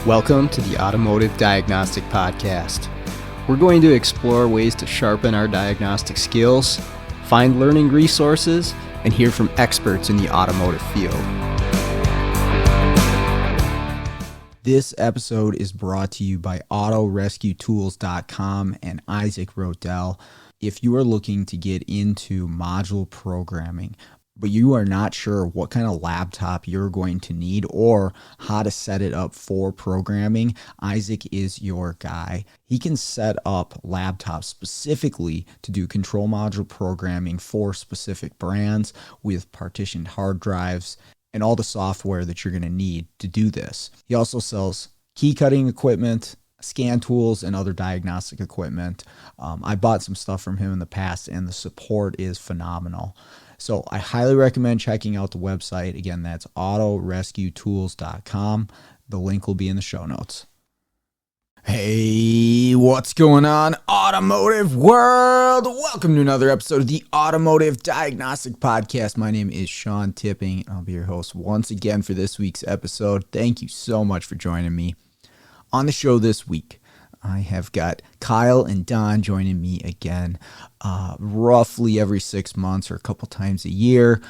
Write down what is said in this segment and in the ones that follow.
Welcome to the Automotive Diagnostic Podcast. We're going to explore ways to sharpen our diagnostic skills, find learning resources, and hear from experts in the automotive field. This episode is brought to you by AutoRescueTools.com and Isaac Rodell. If you are looking to get into module programming, but you are not sure what kind of laptop you're going to need or how to set it up for programming, Isaac is your guy. He can set up laptops specifically to do control module programming for specific brands with partitioned hard drives and all the software that you're going to need to do this. He also sells key cutting equipment, scan tools, and other diagnostic equipment. I bought some stuff from him in the past, and the support is phenomenal. So I highly recommend checking out the website. Again, that's AutoRescueTools.com. The link will be in the show notes. Hey, what's going on, automotive world? Welcome to another episode of the Automotive Diagnostic Podcast. My name is Sean Tipping, and I'll be your host once again for this week's episode. Thank you so much for joining me. On the show this week, I have got Kyle and Don joining me again, roughly every 6 months or a couple times a year.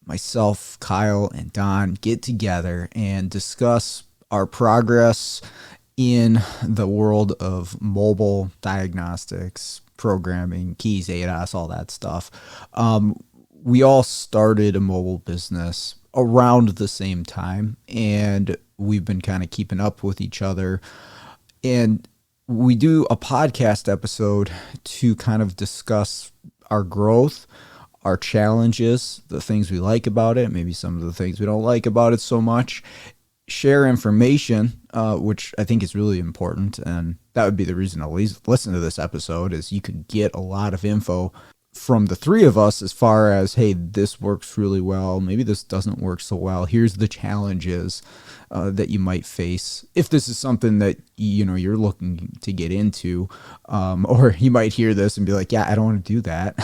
Myself, Kyle, and Don get together and discuss our progress in the world of mobile diagnostics, programming, keys, ADAS, all that stuff. We all started a mobile business around the same time, and we've been kind of keeping up with each other. And we do a podcast episode to kind of discuss our growth, our challenges, the things we like about it, maybe some of the things we don't like about it so much, share information, which I think is really important. And that would be the reason I'll listen to this episode, is you can get a lot of info from the three of us as far as, hey, this works really well, maybe this doesn't work so well, here's the challenges that you might face if this is something that you're looking to get into, or you might hear this and be like, yeah, I don't want to do that.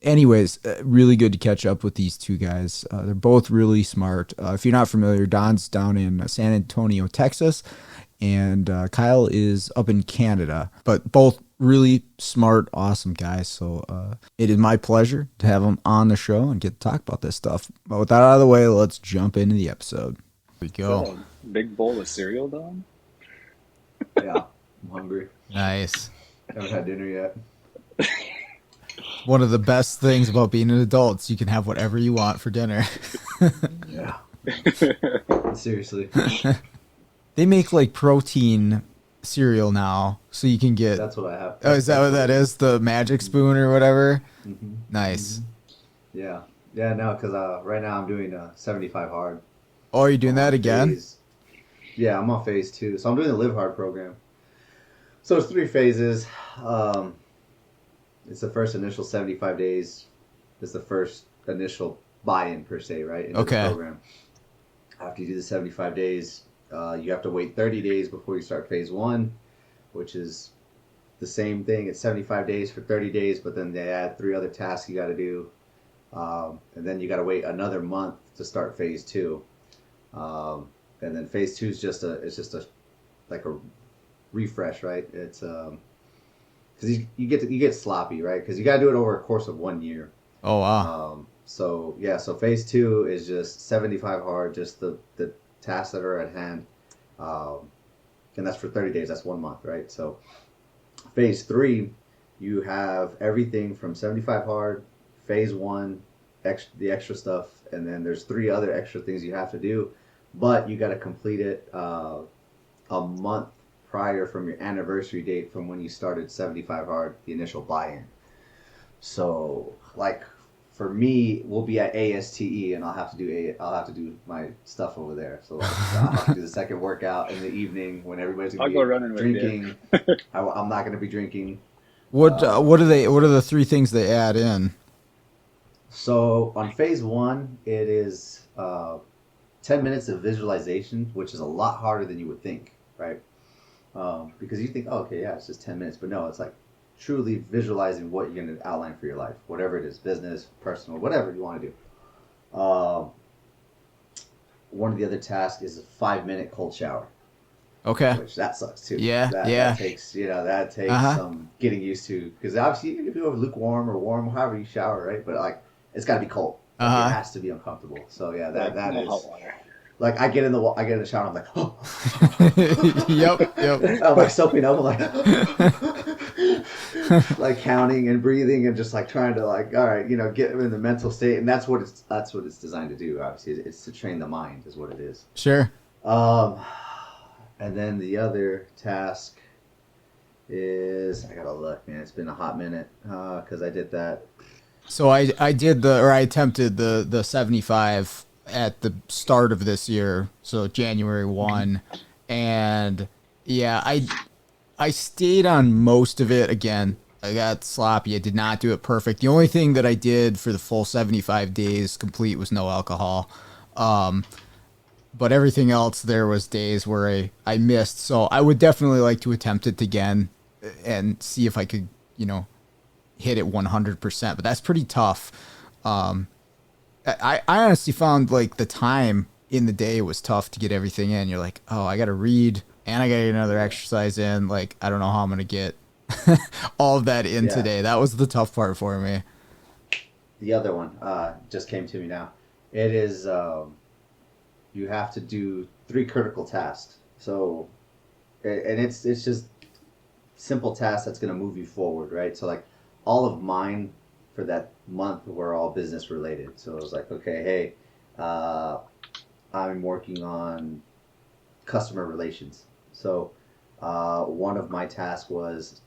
Anyways, really good to catch up with these two guys. They're both really smart. If you're not familiar, Don's down in San Antonio, Texas, and Kyle is up in Canada, but both really smart, awesome guys. So it is my pleasure to have them on the show and get to talk about this stuff. But with that out of the way, let's jump into the episode. Here we go. Is that a big bowl of cereal, Don? Yeah, I'm hungry. Nice. Haven't had dinner yet. One of the best things about being an adult is you can have whatever you want for dinner. Yeah. Seriously. They make like protein cereal now, so you can get. That's what I have. Oh, is that what that is? The magic spoon or whatever? Mm-hmm. Nice. Mm-hmm. Yeah. Yeah, no, because right now I'm doing 75 hard. Oh, are you doing that again? Yeah, I'm on phase 2. So I'm doing the Live Hard program. So it's 3 phases. It's the first initial 75 days. It's the first initial buy-in, per se, right? Into Okay. the program. After you do the 75 days, you have to wait 30 days before you start phase 1, which is the same thing. It's 75 days for 30 days, but then they add 3 other tasks you got to do. And then you got to wait another month to start phase 2. And then phase 2 is just a refresh, right? It's because you get sloppy, right? Because you got to do it over a course of 1 year. Oh wow. So phase 2 is just 75 hard, just the tasks that are at hand, and that's for 30 days. That's 1 month, right? So phase 3, you have everything from 75 hard, phase 1, the extra stuff, and then there's 3 other extra things you have to do, but you got to complete it a month prior from your anniversary date from when you started 75 hard, the initial buy-in. So like for me, we'll be at ASTE, and I'll have to do my stuff over there. So like, I'll have to do the second workout in the evening when everybody's gonna I'll go running with drinking. I'm not gonna be drinking. What are the 3 things they add in? So on phase 1, it is 10 minutes of visualization, which is a lot harder than you would think, right? Because you think, oh, okay, yeah, it's just 10 minutes, but no, it's like truly visualizing what you're going to outline for your life, whatever it is, business, personal, whatever you want to do. One of the other tasks is a 5-minute cold shower. Okay. Which that sucks too. Yeah, that takes some getting used to, because obviously you can do it lukewarm or warm, however you shower, right? But like it's got to be cold. Like, it has to be uncomfortable. So yeah, that is hot water. Like I get in the shower, I'm like, oh. Yep. I'm like soaping up, I'm like counting and breathing and just like trying to like, all right, get in the mental state, and that's what it's designed to do. Obviously, it's to train the mind, is what it is. Sure. And then the other task is, I gotta look, man. It's been a hot minute because I did that. So I attempted the 75 at the start of this year, so January 1, and yeah, I stayed on most of it. Again, I got sloppy. I did not do it perfect. The only thing that I did for the full 75 days complete was no alcohol. But everything else, there was days where I missed. So I would definitely like to attempt it again and see if I could, hit it 100%. But that's pretty tough. I honestly found like the time in the day was tough to get everything in. You're like, oh, I got to read and I got to get another exercise in. Like, I don't know how I'm going to get all of that in today. That was the tough part for me. The other one just came to me now. It is... you have to do 3 critical tasks. So, and it's just simple tasks that's going to move you forward, right? So like all of mine for that month were all business related. So it was like, okay, hey, I'm working on customer relations. So one of my tasks was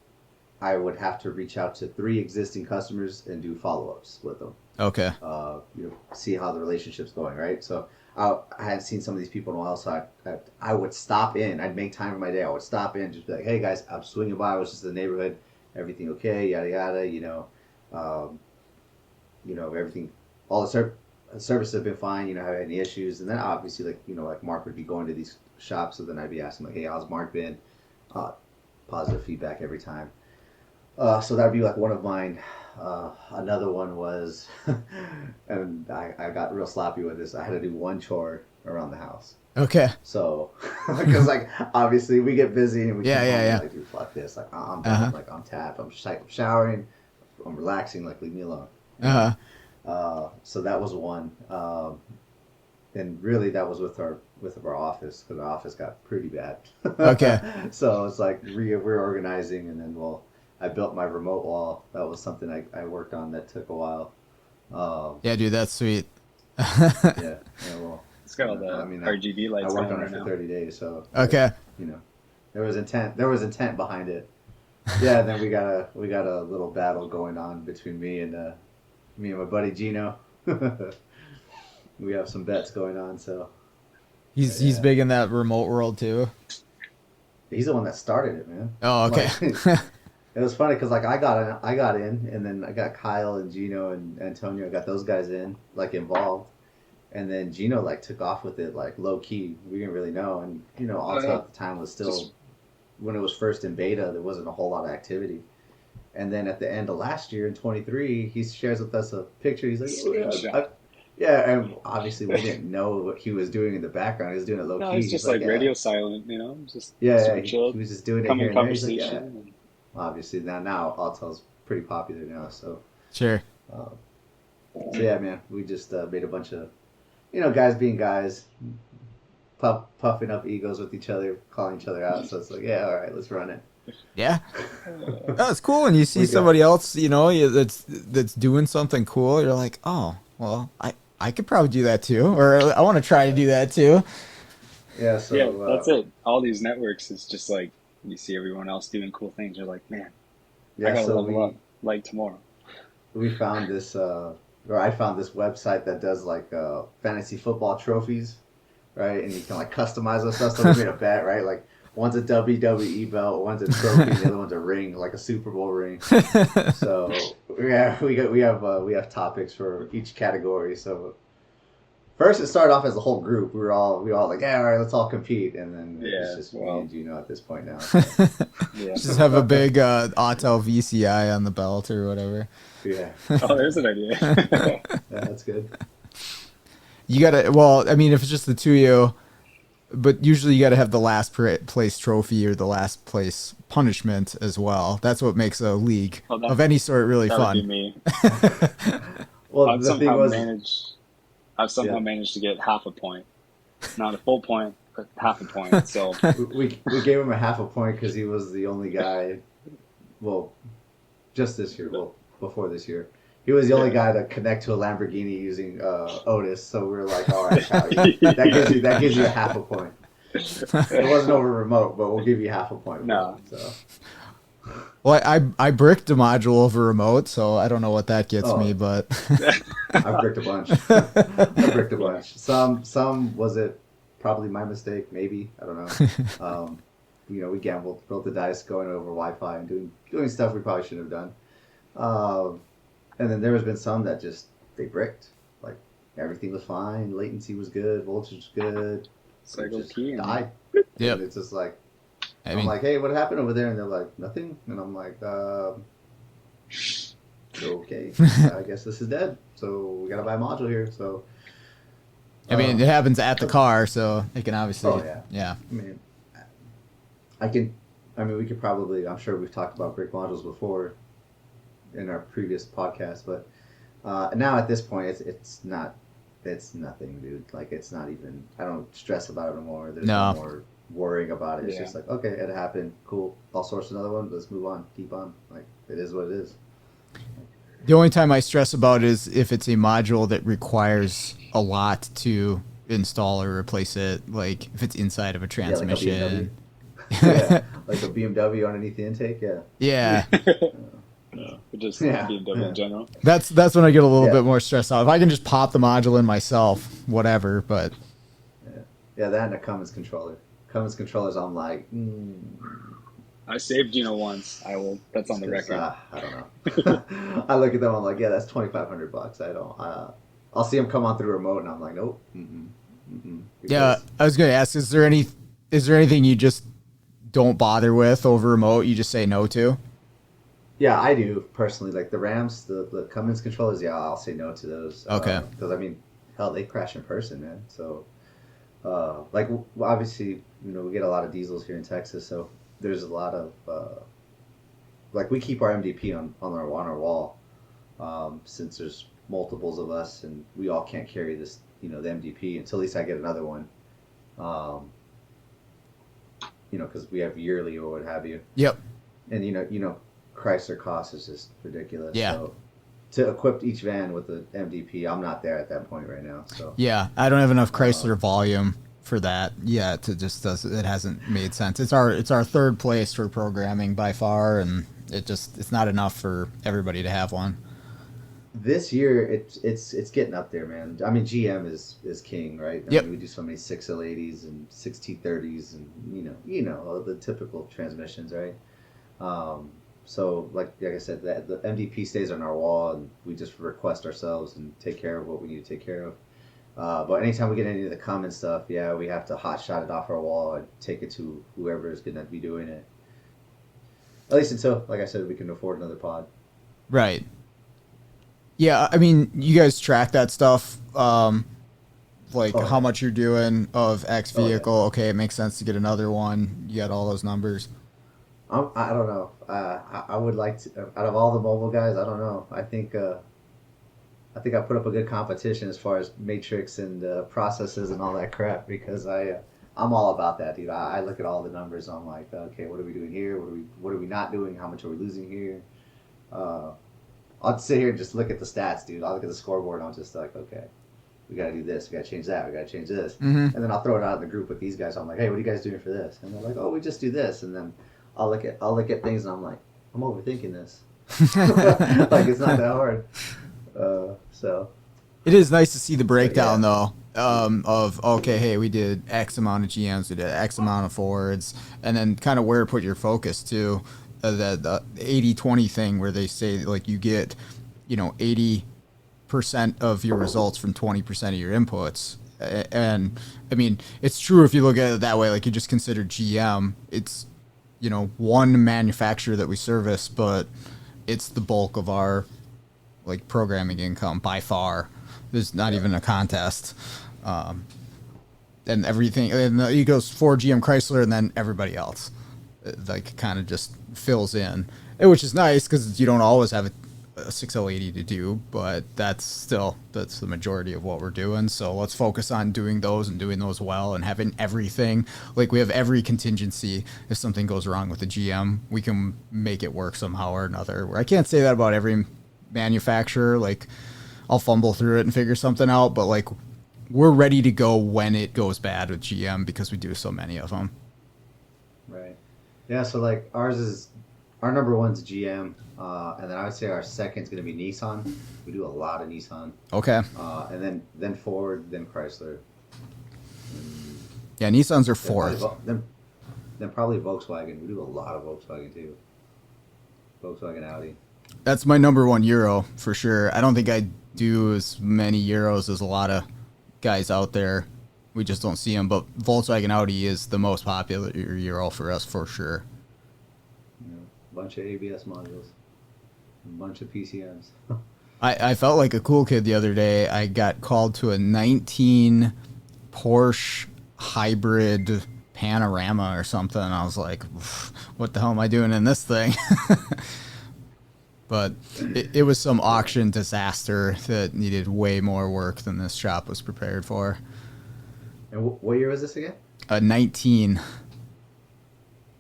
I would have to reach out to 3 existing customers and do follow-ups with them. Okay. See how the relationship's going, right? So I hadn't seen some of these people in a while, so I would stop in. I'd make time in my day. I would stop in, just be like, hey guys, I'm swinging by. I was just in the neighborhood. Everything okay? Yada yada. Everything. All the services have been fine. Have any issues? And then obviously, like Mark would be going to these shops, so then I'd be asking like, hey, how's Mark been? Positive feedback every time. So that'd be like one of mine. Another one was, and I got real sloppy with this. I had to do 1 chore around the house. Okay. So, because like obviously we get busy and we yeah. Like, dude, fuck this. Like I'm done. Like I'm tapped. I'm showering. I'm relaxing. Like leave me alone. So that was one. And really that was with our office, because our office got pretty bad. Okay. So it's like reorganizing, and then I built my remote wall. That was something I worked on that took a while. Yeah, dude, that's sweet. Yeah, well, it's got all the RGB lights. I worked on it for 30 days, so okay. There was intent behind it. Yeah, and then we got a little battle going on between me and my buddy Gino. We have some bets going on, so he's big in that remote world too. He's the one that started it, man. Oh, okay. It was funny because like I got in, and then I got Kyle and Gino and Antonio. I got those guys in, like involved, and then Gino like took off with it like low key. We didn't really know, and also at the time was still when it was first in beta. There wasn't a whole lot of activity, and then at the end of last year in 23, he shares with us a picture. He's like, oh, yeah, and obviously we didn't know what he was doing in the background. He was doing it low key. No, he's just like radio silent, just he chilled. was just doing it here and there. He's like, obviously now Altel's pretty popular now, so sure. So yeah, man, we just made a bunch of guys being guys, puffing up egos with each other, calling each other out. So it's like, yeah, all right, let's run it. Yeah. Oh, it's cool when you see somebody else that's doing something cool. You're like, oh well, I could probably do that too, or I want to try to do that too. Yeah. So that's it. All these networks is just like, you see everyone else doing cool things. You're like, man, I gotta level up like tomorrow. We found this, or I found this website that does like fantasy football trophies, right? And you can like customize those stuff. So we made a bet, right? Like one's a WWE belt, one's a trophy, and the other one's a ring, like a Super Bowl ring. So we have topics for each category. So First, it started off as a whole group. We all like, yeah, all right, let's all compete, and then it's just me and Gino at this point now. Just have a big Auto VCI on the belt or whatever. Yeah. Oh, there's an idea. Yeah, that's good. You gotta. Well, I mean, if it's just the two of you, but usually you gotta have the last place trophy or the last place punishment as well. That's what makes a league of any sort really that fun. Would be me. Well, I've somehow managed to get half a point, not a full point, but half a point. So we gave him a half a point because he was the only guy. Well, just this year. Well, before this year, he was the only guy to connect to a Lamborghini using Otis. So we were like, all right, that gives you a half a point. It wasn't over remote, but we'll give you half a point. No. So. Well, I bricked a module over remote, so I don't know what that gets me, but I bricked a bunch. Some was it probably my mistake, maybe, I don't know. We gambled, rolled the dice, going over Wi-Fi and doing stuff we probably shouldn't have done. And then there has been some that just they bricked, like everything was fine, latency was good, voltage was good, cycle key died. Yep. And it's just like. I'm like, hey, what happened over there? And they're like, nothing. And I'm like, okay, I guess this is dead. So we gotta buy a module here. So, I mean, it happens at the car, so it can obviously, yeah. I mean, we could probably. I'm sure we've talked about brick modules before in our previous podcast, but now at this point, it's not. It's nothing, dude. Like it's not even. I don't stress about it anymore. There's no more worrying about it. It's just like, okay, it happened, cool, I'll source another one, let's move on, keep on, like it is what it is. The only time I stress about it is if it's a module that requires a lot to install or replace it, like if it's inside of a transmission, like a BMW underneath the intake. Just BMW in general. That's when I get a little bit more stressed out. If I can just pop the module in myself, whatever, but that and a Cummins controller. Cummins controllers, I'm like, I saved Gino once. I will. That's on the record. I don't know. I look at them. I'm like, yeah, that's $2,500. I don't. I'll see them come on through remote, and I'm like, nope. Yeah, I was gonna ask, is there anything you just don't bother with over remote? You just say no to? Yeah, I do personally. Like the Rams, the Cummins controllers. Yeah, I'll say no to those. Okay. Because I mean, hell, they crash in person, man. So. Like obviously, we get a lot of diesels here in Texas, so there's a lot of like we keep our MDP on our wall, since there's multiples of us and we all can't carry this, the MDP until at least I get another one, because we have yearly or what have you. Yep. And Chrysler cost is just ridiculous. Yeah. So, to equip each van with the MDP, I'm not there at that point right now. So yeah, I don't have enough Chrysler volume for that yet. It hasn't made sense. It's our third place for programming by far, and it's not enough for everybody to have one. This year, it's getting up there, man. I mean, GM is king, right? I mean, we do so many 6L80s and 6T30s, and all the typical transmissions, right? So, like I said, the MDP stays on our wall, and we just request ourselves and take care of what we need to take care of. But anytime we get any of the common stuff, we have to hot shot it off our wall and take it to whoever is going to be doing it. At least until, like I said, we can afford another pod. Right. Yeah, I mean, you guys track that stuff, how much you're doing of X vehicle. Okay, it makes sense to get another one. You got all those numbers. I don't know. I would like to. Out of all the mobile guys, I don't know. I think I put up a good competition as far as matrix and processes and all that crap because I'm all about that, dude. I look at all the numbers. I'm like, okay, what are we doing here? What are we not doing? How much are we losing here? I'll sit here and just look at the stats, dude. I'll look at the scoreboard and I'm just like, okay, we got to do this. We got to change that. We got to change this. Mm-hmm. And then I'll throw it out in the group with these guys. I'm like, hey, what are you guys doing for this? And they're like, oh, we just do this. And then I'll look at things and I'm like, I'm overthinking this. Like it's not that hard. So it is nice to see the breakdown though. Of okay, hey, we did X amount of GMs, we did X amount of Fords, and then kind of where to put your focus to. The 80-20 thing where they say like you get 80% 20% of your results from 20% of your inputs. And I mean, it's true if you look at it that way, like you just consider GM, it's, you know, one manufacturer that we service, but it's the bulk of our like programming income by far. There's not even a contest. And everything, and it goes for GM Chrysler and then everybody else, like kind of just fills in, which is nice because you don't always have a 6080 to do, but that's the majority of what we're doing. So let's focus on doing those and doing those well and having everything. Like we have every contingency. If something goes wrong with the GM, we can make it work somehow or another. I can't say that about every manufacturer. Like I'll fumble through it and figure something out, but like we're ready to go when it goes bad with GM because we do so many of them. Right. Yeah. So like our number one's GM, and then I would say our second's going to be Nissan. We do a lot of Nissan. Okay. And then Ford, then Chrysler. Yeah, Nissans are fourth. Then probably Volkswagen. We do a lot of Volkswagen too. Volkswagen, Audi. That's my number one Euro for sure. I don't think I do as many Euros as a lot of guys out there. We just don't see them, but Volkswagen Audi is the most popular Euro for us for sure. A bunch of ABS modules, a bunch of PCMs. I felt like a cool kid the other day. I got called to a 19 Porsche hybrid Panorama or something. I was like, what the hell am I doing in this thing? But it was some auction disaster that needed way more work than this shop was prepared for. And what year was this again? A 19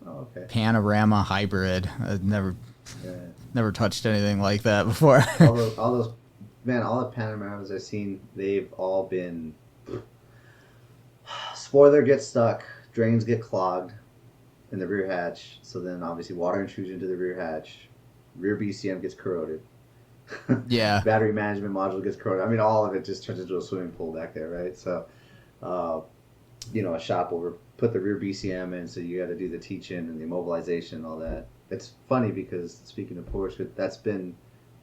okay. Panorama hybrid. I'd never touched anything like that before. all those, man, all the Panoramas I've seen, they've all been spoiler gets stuck, drains get clogged in the rear hatch, so then obviously water intrusion to the rear hatch. Rear BCM gets corroded. Yeah. Battery management module gets corroded. I mean, all of it just turns into a swimming pool back there, right? So, a shop will put the rear BCM in, so you got to do the teach-in and the immobilization and all that. It's funny because, speaking of Porsche, that's been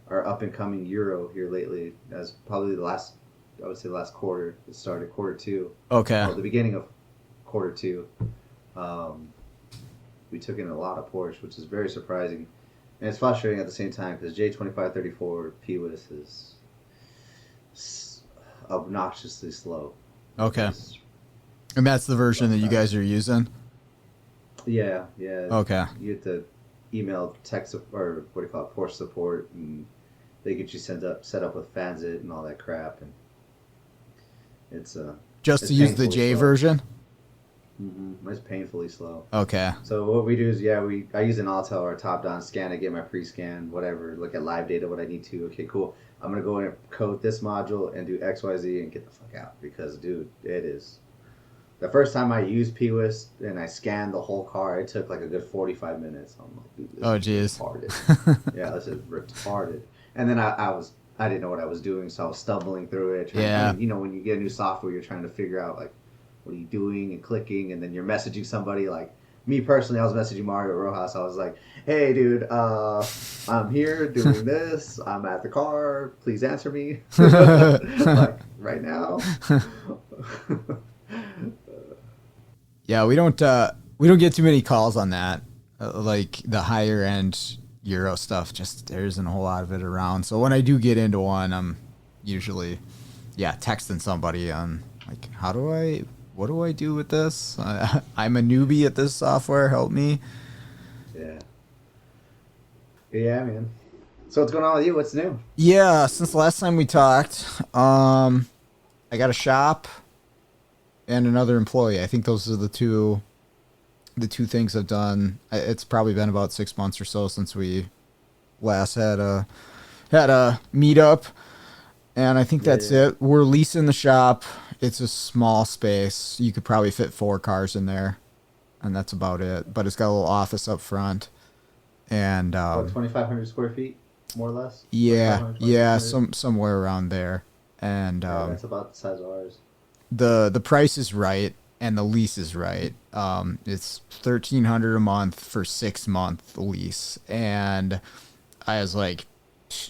our up-and-coming Euro here lately, as probably the last quarter. It started quarter two. Okay. The beginning of quarter two. We took in a lot of Porsche, which is very surprising. And it's frustrating at the same time because J2534 PWIS is obnoxiously slow. Okay. And that's the version that you guys are using? Yeah. Okay. You have to email tech or what do you call it, Porsche support, and they get you set up with FANSIT and all that crap, and it's just to use the J slow. version? Mm-hmm. It's painfully slow. Okay. So what we do is, I use an Autel or a top-down scan to get my pre-scan, whatever, look at live data, what I need to. Okay, cool. I'm going to go in and code this module and do XYZ and get the fuck out because, dude, it is... The first time I used PWIS and I scanned the whole car, it took like a good 45 minutes. I'm like, dude, this is retarded. Yeah, this is retarded. And then I didn't know what I was doing, so I was stumbling through it. When you get a new software, you're trying to figure out, like, what are you doing and clicking, and then you're messaging somebody. Like me personally, I was messaging Mario Rojas. I was like, hey dude, I'm here doing this, I'm at the car, please answer me. Like right now. Yeah, we don't get too many calls on that, like the higher end Euro stuff. Just there isn't a whole lot of it around, so when I do get into one, I'm usually texting somebody on like, what do I do with this? I'm a newbie at this software. Help me. Yeah, man. So what's going on with you? What's new? Yeah, since the last time we talked, I got a shop and another employee. I think those are the two things I've done. It's probably been about 6 months or so since we last had a meetup, and I think that's it. We're leasing the shop. It's a small space. You could probably fit 4 cars in there, and that's about it. But it's got a little office up front, and 2,500 square feet, more or less. Yeah, somewhere around there. And that's about the size of ours. The price is right, and the lease is right. It's $1,300 a month for 6-month lease, and I was like,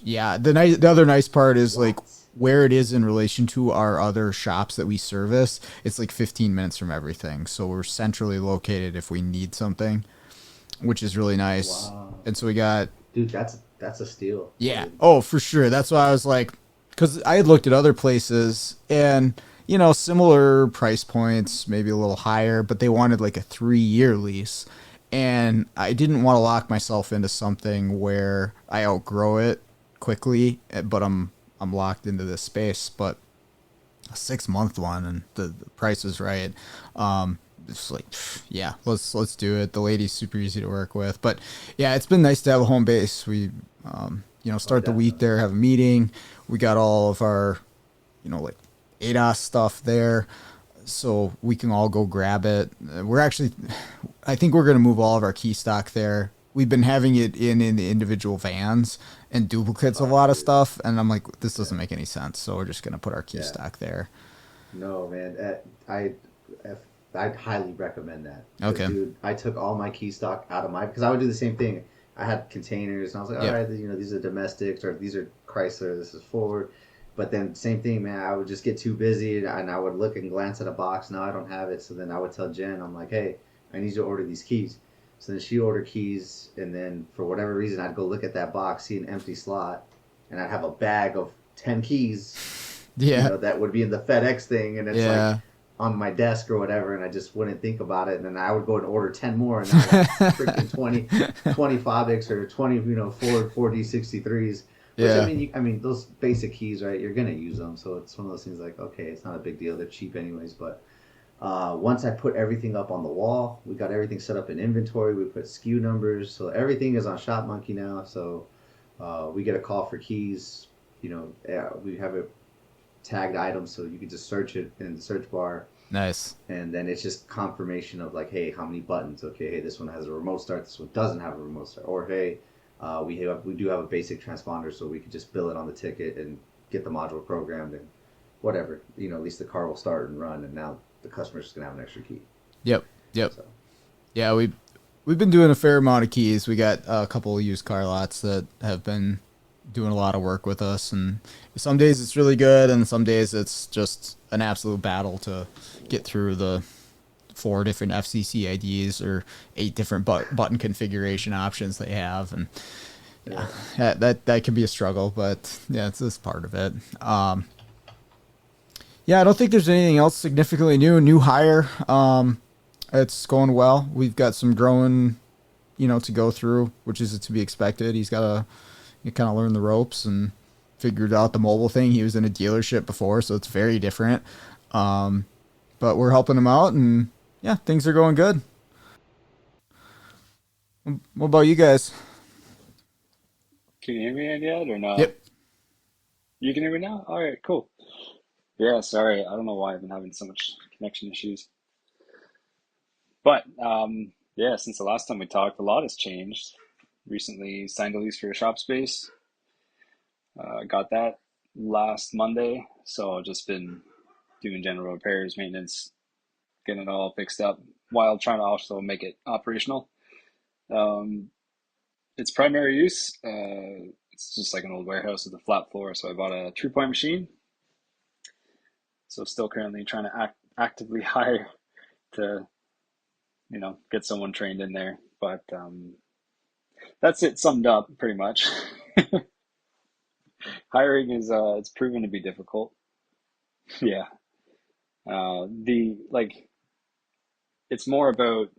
yeah. The other nice part is like where it is in relation to our other shops that we service, it's like 15 minutes from everything. So we're centrally located if we need something, which is really nice. Wow. And so we got, Dude, that's a steal. yeah. Oh, for sure. That's why I was like, because I had looked at other places and, you know, similar price points, maybe a little higher, but they wanted like a 3-year lease. And I didn't want to lock myself into something where I outgrow it quickly, but I'm locked into this space. But a 6-month one, and the price is right. It's like, yeah, let's do it. The lady's super easy to work with, but yeah, it's been nice to have a home base. We, you know, start the week there, have a meeting. We got all of our, you know, like ADOS stuff there, so we can all go grab it. We're actually, I think we're gonna move all of our key stock there. We've been having it in the individual vans and duplicates of a lot of stuff, and I'm like, this doesn't make any sense. So we're just gonna put our key stock there. No, man, I'd highly recommend that. Okay. Dude, I took all my key stock out of because I would do the same thing. I had containers, and I was like, all right, you know, these are domestics, or these are Chrysler, this is Ford. But then same thing, man, I would just get too busy, and I would look and glance at a box. No, I don't have it. So then I would tell Jen, I'm like, hey, I need you to order these keys. So then she ordered keys, and then for whatever reason, I'd go look at that box, see an empty slot, and I'd have a bag of 10 keys. Yeah. You know, that would be in the FedEx thing, and it's like on my desk or whatever, and I just wouldn't think about it, and then I would go and order 10 more, and now I have freaking 20 Fabrics or 20, you know, Ford 4D63s. Which, I mean, those basic keys, right, you're going to use them, so it's one of those things like, okay, it's not a big deal, they're cheap anyways, but once I put everything up on the wall, we got everything set up in inventory, we put SKU numbers, so everything is on ShopMonkey now, so we get a call for keys, you know, we have a tagged item, so you can just search it in the search bar. Nice. And then it's just confirmation of like, hey, how many buttons? Okay, hey, this one has a remote start, this one doesn't have a remote start, or hey, we do have a basic transponder, so we could just bill it on the ticket and get the module programmed and whatever. You know, at least the car will start and run, and now the customer's just gonna have an extra key. Yep. So. Yeah, we've been doing a fair amount of keys. We got a couple of used car lots that have been doing a lot of work with us, and some days it's really good, and some days it's just an absolute battle to get through the 4 different FCC IDs or 8 different button configuration options they have, and that can be a struggle, but yeah, it's just part of it. Yeah, I don't think there's anything else significantly new hire. It's going well. We've got some growing, you know, to go through, which is to be expected. He's got to kind of learn the ropes and figured out the mobile thing. He was in a dealership before, so it's very different. But we're helping him out, and yeah, things are going good. What about you guys? Can you hear me yet or not? Yep. You can hear me now? All right, cool. Yeah, sorry. I don't know why I've been having so much connection issues. But yeah, since the last time we talked, a lot has changed. Recently signed a lease for a shop space. Got that last Monday, so I've just been doing general repairs, maintenance, getting it all fixed up while trying to also make it operational. Its primary use, it's just like an old warehouse with a flat floor, so I bought a true point machine. So still currently trying to actively hire to, you know, get someone trained in there. But that's it summed up pretty much. Hiring is it's proven to be difficult. Yeah. It's more about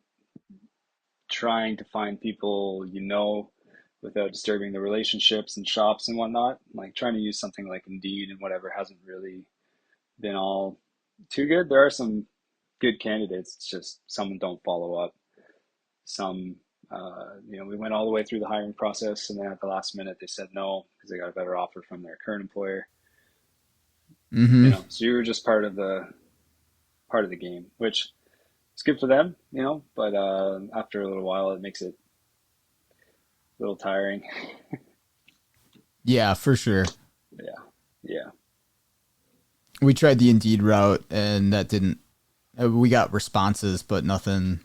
trying to find people you know without disturbing the relationships and shops and whatnot. Like trying to use something like Indeed and whatever hasn't really been all too good. There are some good candidates. It's just some don't follow up. Some, you know, we went all the way through the hiring process, and then at the last minute they said no because they got a better offer from their current employer. Mm-hmm. You know, so you were just part of the game, which is good for them, you know. But after a little while, it makes it a little tiring. Yeah, for sure. Yeah. We tried the Indeed route, and that didn't. We got responses, but nothing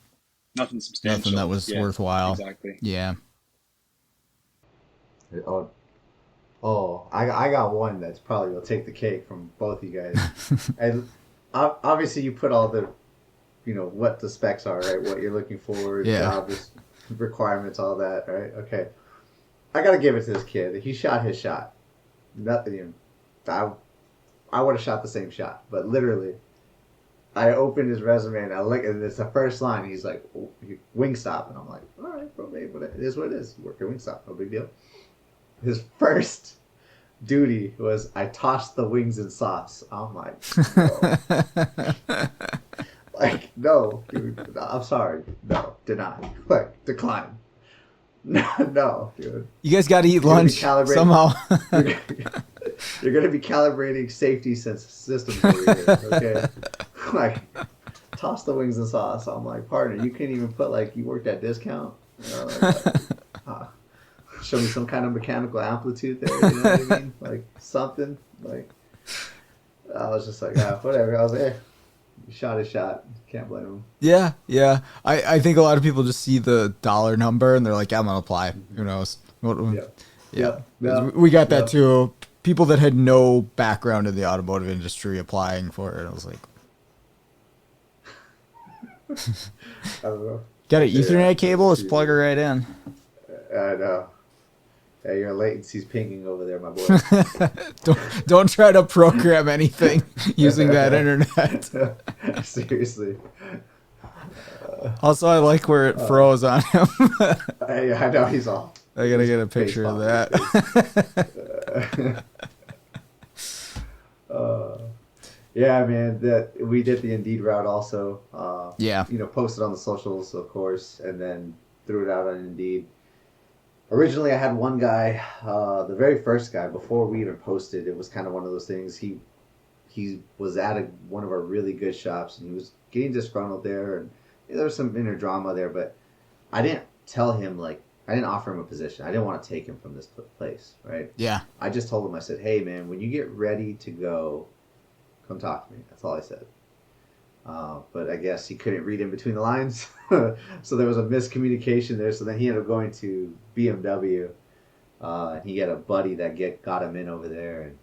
substantial. Nothing that was worthwhile. Exactly. Yeah. Oh, I got one that's probably will take the cake from both you guys. And obviously, you put all the, what the specs are, right? What you're looking for, Yeah. job requirements, all that, right? Okay. I got to give it to this kid. He shot his shot. Nothing. I would have shot the same shot, but literally, I opened his resume and I look, and it's the first line. He's like, Wingstop, and I'm like, all right, bro, babe, it is what it is. Work at Wingstop, no big deal. His first duty was I tossed the wings in sauce. I'm like, bro. Like, no, dude, I'm sorry, no, deny, like, decline. No, dude. You guys got to eat lunch somehow. You're gonna be calibrating safety systems over here, okay? Like, toss the wings and sauce. I'm like, partner, you can't even put like you worked at discount. Show me some kind of mechanical amplitude there. You know what I mean? Like something. Like I was just like, whatever. I was like, hey, you shot a shot. Can't blame him. Yeah, yeah. I think a lot of people just see the dollar number and they're like, I'm gonna apply. Who knows? Yeah. We got that too. People that had no background in the automotive industry applying for it. I was like, I don't know. got an Ethernet cable? Let's plug her right in. I know. Hey, your latency's pinging over there, my boy. don't try to program anything using that internet. Seriously. Also, I like where it froze on him. I know he's off. I gotta get a picture of that. Yeah, man. That we did the Indeed route also. Yeah. Posted on the socials, of course, and then threw it out on Indeed. Originally, I had one guy, the very first guy, before we even posted. It was kind of one of those things. He was at one of our really good shops, and he was getting disgruntled there, and there was some inner drama there. But I didn't tell him I didn't offer him a position. I didn't want to take him from this place, right? Yeah. I just told him, I said, hey, man, when you get ready to go, come talk to me. That's all I said. But I guess he couldn't read in between the lines. So there was a miscommunication there. So then he ended up going to BMW. He had a buddy that got him in over there.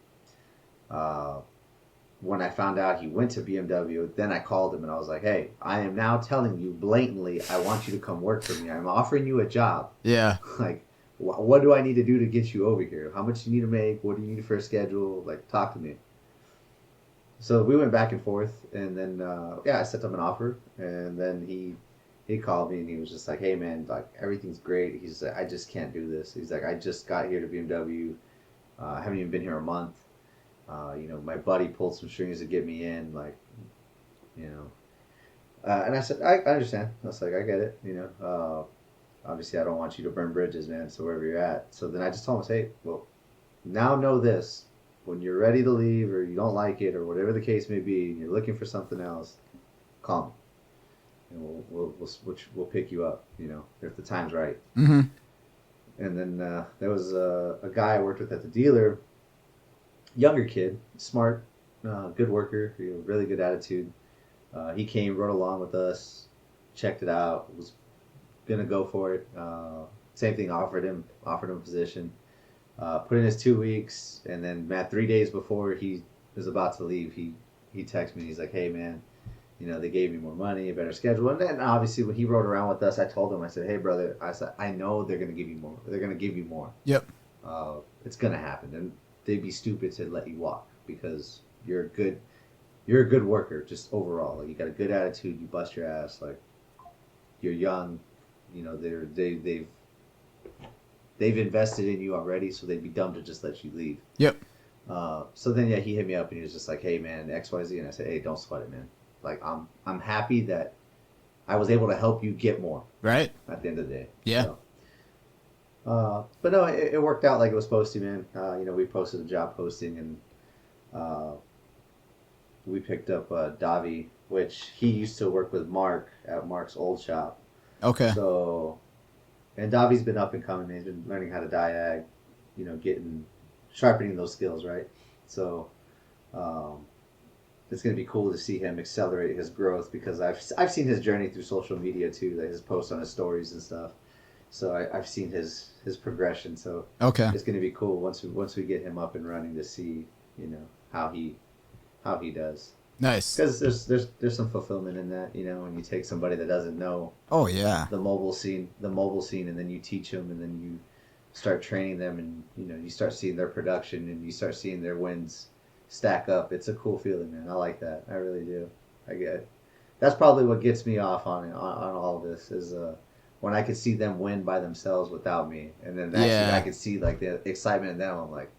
And when I found out he went to BMW, then I called him and I was like, hey, I am now telling you blatantly, I want you to come work for me. I'm offering you a job. Yeah. Like, what do I need to do to get you over here? How much you need to make? What do you need for a schedule? Like, talk to me. So we went back and forth, and then, I sent him an offer, and then he called me, and he was just like, hey, man, like, everything's great. He's like, I just can't do this. He's like, I just got here to BMW. I haven't even been here a month. My buddy pulled some strings to get me in, and I said, I understand. I was like, I get it, obviously I don't want you to burn bridges, man, so wherever you're at. So then I just told him, hey, well, now know this. When you're ready to leave or you don't like it or whatever the case may be, and you're looking for something else, call me. And we'll pick you up, if the time's right. Mm-hmm. And then there was a guy I worked with at the dealer, younger kid, smart, good worker, really good attitude. He came, rode along with us, checked it out, was gonna go for it. Same thing, offered him a position. Put in his 2 weeks, and then 3 days before he was about to leave, he texted me. He's like, "Hey, man, they gave me more money, a better schedule." And then obviously when he rode around with us, I told him, I said, "Hey, brother," I said, "I know they're gonna give you more. They're gonna give you more. Yep. It's gonna happen, and they'd be stupid to let you walk because you're a good worker, just overall. Like, you got a good attitude. You bust your ass. Like, you're young. They've invested in you already, so they'd be dumb to just let you leave." Yep. So then, he hit me up and he was just like, "Hey, man, XYZ," and I said, "Hey, don't sweat it, man. Like, I'm happy that I was able to help you get more." Right. At the end of the day. Yeah. So, but no, it worked out like it was supposed to, man. We posted a job posting, and we picked up Davi, which he used to work with Mark at Mark's old shop. Okay. So, and Davi's been up and coming. He's been learning how to diag, sharpening those skills, right? So, it's going to be cool to see him accelerate his growth because I've seen his journey through social media too, like his posts on his stories and stuff. So I've seen his progression. So Okay. it's going to be cool once we get him up and running to see, you know, how he does. Nice. Because there's some fulfillment in that, you know, when you take somebody that doesn't know Oh yeah. the mobile scene, and then you teach them, and then you start training them, and you know you start seeing their production, and you start seeing their wins stack up. It's a cool feeling, man. I like that. I really do. I get it. That's probably what gets me off on all of this is when I could see them win by themselves without me, and then actually Yeah. I could see like the excitement in them. I'm like,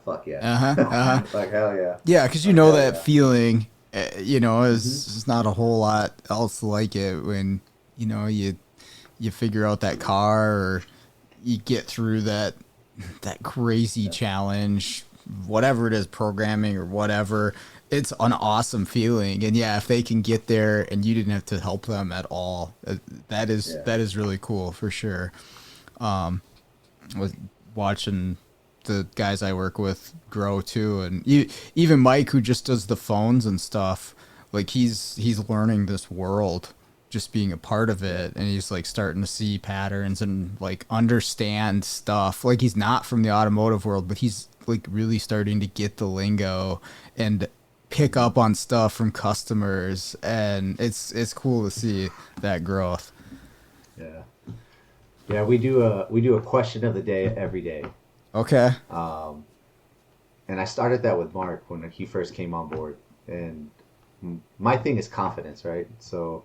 fuck yeah. Like hell yeah. Yeah, because you Like, know hell that yeah. feeling. You know, is not a whole lot else like it when you know you figure out that car or you get through that crazy challenge, whatever it is, programming or whatever. It's an awesome feeling, and yeah, if they can get there and you didn't have to help them at all, that is really cool for sure. With watching the guys I work with grow too, and even Mike, who just does the phones and stuff, like he's learning this world just being a part of it, and he's like starting to see patterns and like understand stuff. Like he's not from the automotive world, but he's like really starting to get the lingo and pick up on stuff from customers, and it's cool to see that growth. Yeah. Yeah, we do a question of the day every day. Okay. And I started that with Mark when he first came on board. And my thing is confidence, right? So,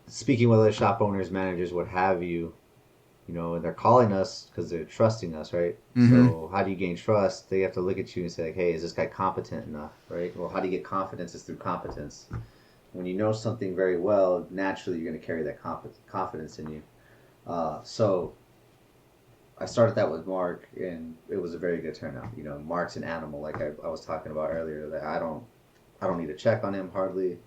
speaking with other shop owners, managers, what have you, you know, and they're calling us because they're trusting us, right? Mhm. So, how do you gain trust? They have to look at you and say, like, hey, is this guy competent enough, right? Well, how do you get confidence? Is through competence. When you know something very well, naturally you're going to carry that confidence in you. So I started that with Mark, and it was a very good turnout. You know, Mark's an animal, like I was talking about earlier. That I don't need to check on him hardly.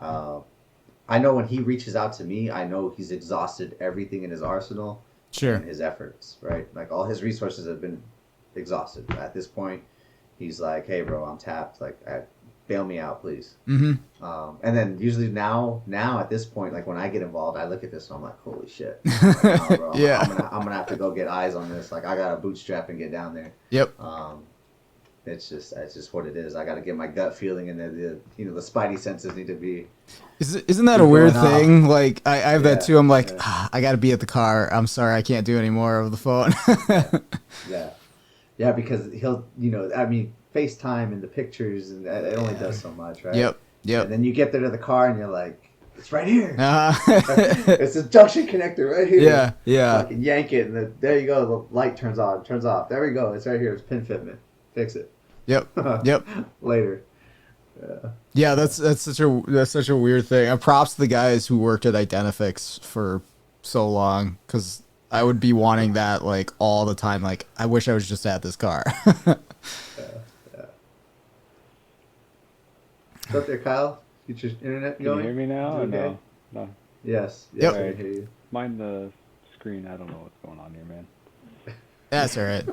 I know when he reaches out to me, I know he's exhausted everything in his arsenal Sure. and his efforts. Right, like all his resources have been exhausted. At this point, he's like, "Hey, bro, I'm tapped. Like, bail me out, please." Mm-hmm. And then usually now at this point, like when I get involved, I look at this and I'm like, holy shit. Like, nah, bro, Yeah. I'm gonna have to go get eyes on this. Like I gotta bootstrap and get down there. Yep. It's just what it is. I gotta get my gut feeling, and the the spidey senses need to be. Isn't that a keep weird going off. thing? Like I have that Yeah, too. I'm like, yeah. I got to be at the car. I'm sorry, I can't do any more over the phone. Yeah, because he'll, I mean, FaceTime and the pictures, and it only does so much, right? Yep. And then you get there to the car, and you're like, it's right here. Uh-huh. It's a junction connector right here. Yeah, yeah. Fucking yank it, and there you go. The light turns on, turns off. There we go. It's right here. It's pin fitment. Fix it. Yep. Yep. Later. Yeah, that's such a weird thing. And props to the guys who worked at Identifix for so long, because I would be wanting that like all the time. Like, I wish I was just at this car. What's up there, Kyle? Get your internet Can going? you hear me now? Or Okay? No. Yes. Yep. I can hear you. Mind the screen. I don't know what's going on here, man. That's all right.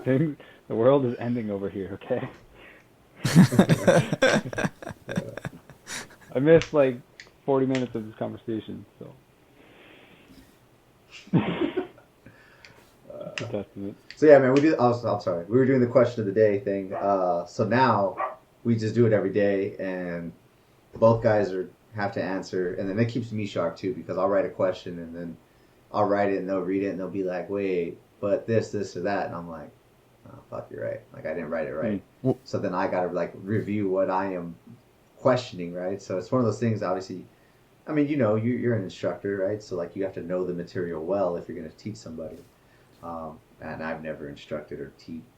The world is ending over here, okay? I missed like 40 minutes of this conversation, so. It's a testament. So yeah, man, we do. Oh, I'm sorry. We were doing the question of the day thing. So now we just do it every day, and both guys have to answer, and then that keeps me sharp too, because I'll write a question and then I'll write it and they'll read it and they'll be like, wait, but this or that, and I'm like, oh fuck, you're right. Like I didn't write it right. So then I gotta like review what I am questioning, right? So it's one of those things. Obviously, I mean, you're an instructor, right? So like you have to know the material well if you're gonna teach somebody. And I've never instructed or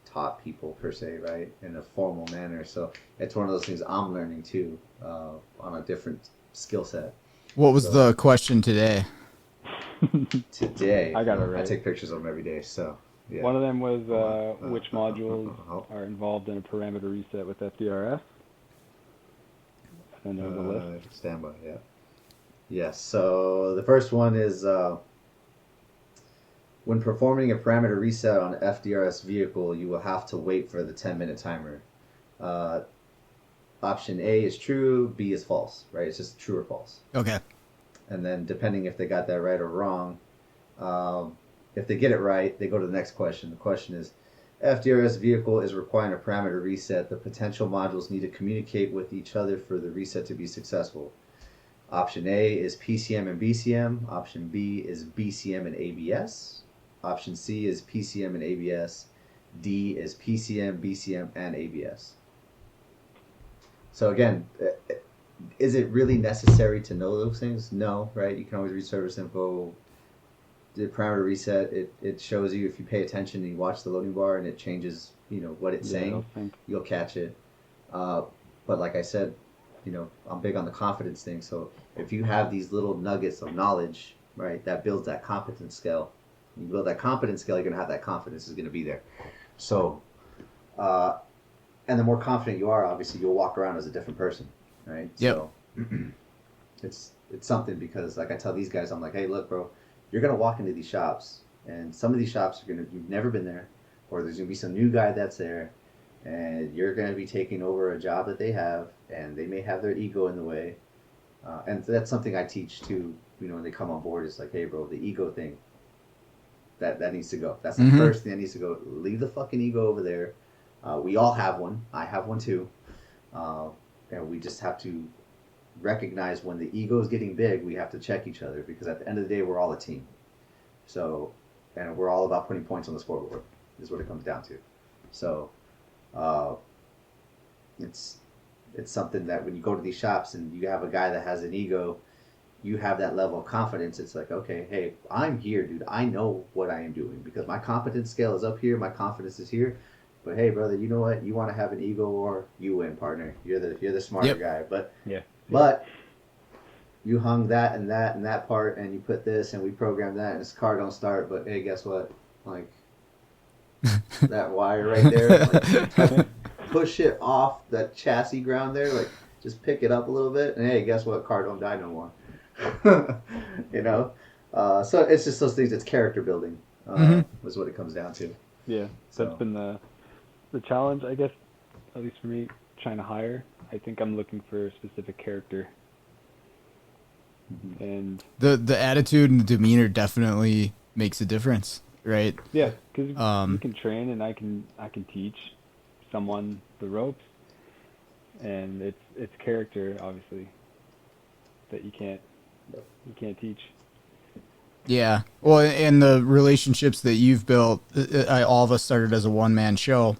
taught people per se, right, in a formal manner. So it's one of those things I'm learning too, on a different skill set. What was the question today? Today, I got it right. I take pictures of them every day, so yeah. One of them was which modules are involved in a parameter reset with FDRS. And there was a list. Standby, yeah. Yes, so the first one is when performing a parameter reset on FDRS vehicle, you will have to wait for the 10-minute timer. Option A is true, B is false, right? It's just true or false. Okay. And then depending if they got that right or wrong, If they get it right, they go to the next question. The question is, FDRS vehicle is requiring a parameter reset. The potential modules need to communicate with each other for the reset to be successful. Option A is PCM and BCM. Option B is BCM and ABS. Option C is PCM and ABS. D is PCM, BCM, and ABS. So again, is it really necessary to know those things? No, right? You can always read service info. The parameter reset, it shows you if you pay attention and you watch the loading bar and it changes, what it's saying, you'll catch it. But like I said, I'm big on the confidence thing. So if you have these little nuggets of knowledge, right, that builds that competence scale. You build that confidence scale, you're going to have that confidence is going to be there. So, and the more confident you are, obviously, you'll walk around as a different person, right? Yep. So it's something because, like I tell these guys, I'm like, hey, look, bro, you're going to walk into these shops, and some of these shops you've never been there, or there's going to be some new guy that's there, and you're going to be taking over a job that they have, and they may have their ego in the way. And that's something I teach too, when they come on board. It's like, hey, bro, the ego thing, that needs to go. That's the first thing that needs to go. Leave the fucking ego over there. We all have one. I have one too. And we just have to recognize when the ego is getting big, we have to check each other because at the end of the day, we're all a team. So, and we're all about putting points on the scoreboard is what it comes down to. So, it's something that when you go to these shops and you have a guy that has an ego, you have that level of confidence. It's like, okay, hey, I'm here, dude. I know what I am doing because my competence scale is up here. My confidence is here. But hey, brother, you know what? You want to have an ego or you win, partner. You're the smarter guy. But But you hung that and that and that part, and you put this, and we programmed that, and this car don't start. But hey, guess what? Like that wire right there, like, push it off that chassis ground there. Like just pick it up a little bit, and hey, guess what? Car don't die no more. So it's just those things. It's character building. Is what it comes down to. Yeah, that's been the challenge, I guess, at least for me, trying to hire. I think I'm looking for a specific character. And the attitude and the demeanor definitely makes a difference, right? Yeah, because you can train and I can teach someone the ropes, and it's character obviously that you can't teach. Yeah, well, and the relationships that you've built, all of us started as a one-man show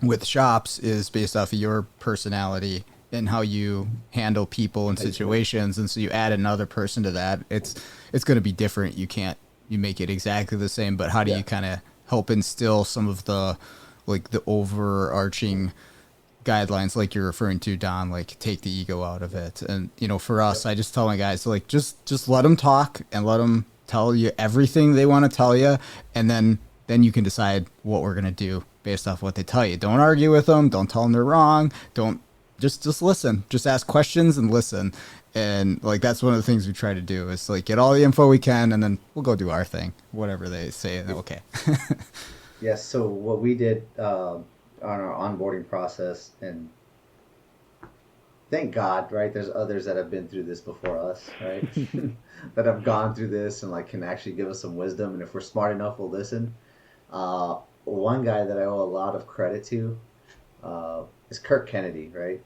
with shops is based off of your personality and how you handle people and situations. And so you add another person to that. It's going to be different. You make it exactly the same, but how do you kind of help instill some of the overarching guidelines like you're referring to, Don, like take the ego out of it. And, for us, I just tell my guys, like, just let them talk and let them tell you everything they want to tell you. And then you can decide what we're going to do based off what they tell you. Don't argue with them. Don't tell them they're wrong. Don't just listen, just ask questions and listen. And like, that's one of the things we try to do is like get all the info we can, and then we'll go do our thing, whatever they say. Okay. Yes. So what we did, on our onboarding process, and thank God, right? There's others that have been through this before us, right? That have gone through this and like can actually give us some wisdom. And if we're smart enough, we'll listen. One guy that I owe a lot of credit to is Kirk Kennedy, right?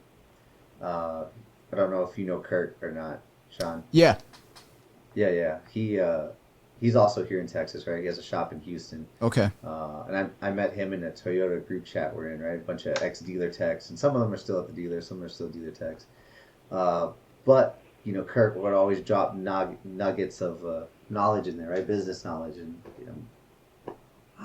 I don't know if you know Kirk or not, Sean. Yeah. Yeah. He's also here in Texas, right? He has a shop in Houston. Okay. And I met him in a Toyota group chat we're in, right? A bunch of ex-dealer techs, and some of them are still at the dealer, some are still dealer techs. But, Kirk would always drop nuggets of knowledge in there, right? Business knowledge. And,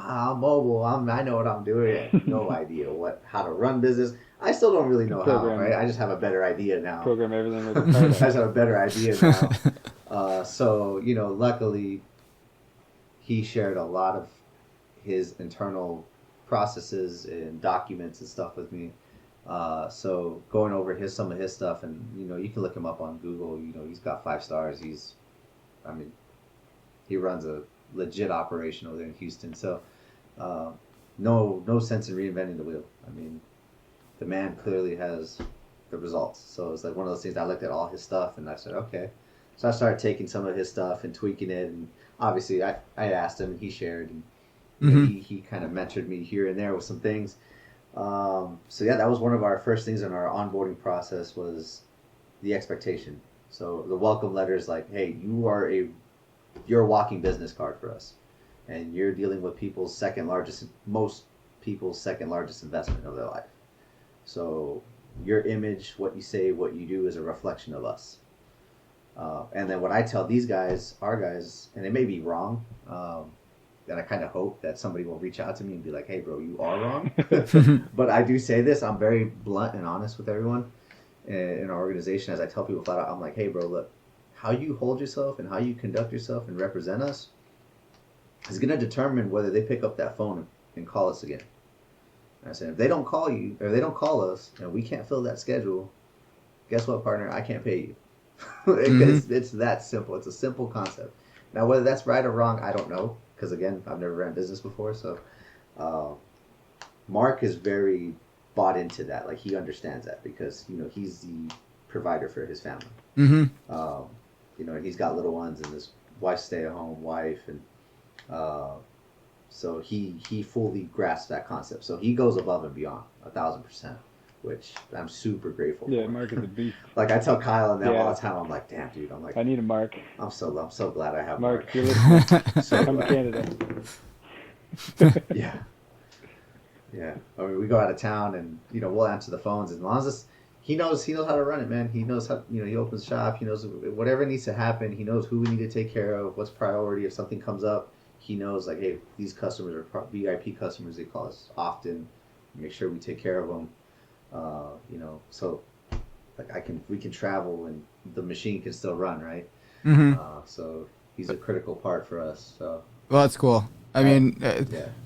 I'm mobile. I know what I'm doing. I have no idea how to run business. I still don't really know how, right? I just have a better idea now. Program everything with a I just have a better idea now. So, luckily, he shared a lot of his internal processes and documents and stuff with me. So going over some of his stuff, and you can look him up on Google. He's got 5 stars. He runs a legit operation over there in Houston. So no sense in reinventing the wheel. The man clearly has the results. So it's like one of those things. I looked at all his stuff and I said, okay. So I started taking some of his stuff and tweaking it and obviously I asked him, he shared, and you know, he kind of mentored me here and there with some things. So yeah, that was one of our first things in our onboarding process was the expectation. So the welcome letter is like, hey, you're a walking business card for us, and you're dealing with most people's second largest investment of their life. So your image, what you say, what you do is a reflection of us. And then what I tell these guys, our guys, and it may be wrong, and I kind of hope that somebody will reach out to me and be like, hey, bro, you are wrong. But I do say this. I'm very blunt and honest with everyone in our organization. As I tell people flat out, I'm like, hey, bro, look, how you hold yourself and how you conduct yourself and represent us is going to determine whether they pick up that phone and call us again. And I said, if they don't call you or they don't call us and we can't fill that schedule, guess what, partner? I can't pay you. It's that simple. It's a simple concept. Now, whether that's right or wrong, I don't know. Because, again, I've never ran business before. So Mark is very bought into that. Like, he understands that because, you know, he's the provider for his family. You know, and he's got little ones and his wife's stay-at-home wife. And so he fully grasps that concept. So he goes above and beyond 1,000%. Which I'm super grateful for. Yeah, Mark is a beast. Like I tell Kyle and them all the time, I'm like, damn, dude. I'm like, I need a Mark. I'm so glad I have Mark. Mark. You're listening. So Come to Canada. Yeah. I mean, we go out of town and you know we'll answer the phones as long as he knows how to run it, man. He knows how he opens shop. He knows whatever needs to happen. He knows who we need to take care of. What's priority if something comes up. He knows like, hey, these customers are VIP customers. They call us often. Make sure we take care of them. So like we can travel and the machine can still run, right? So he's a critical part for us. So well, that's cool. I mean,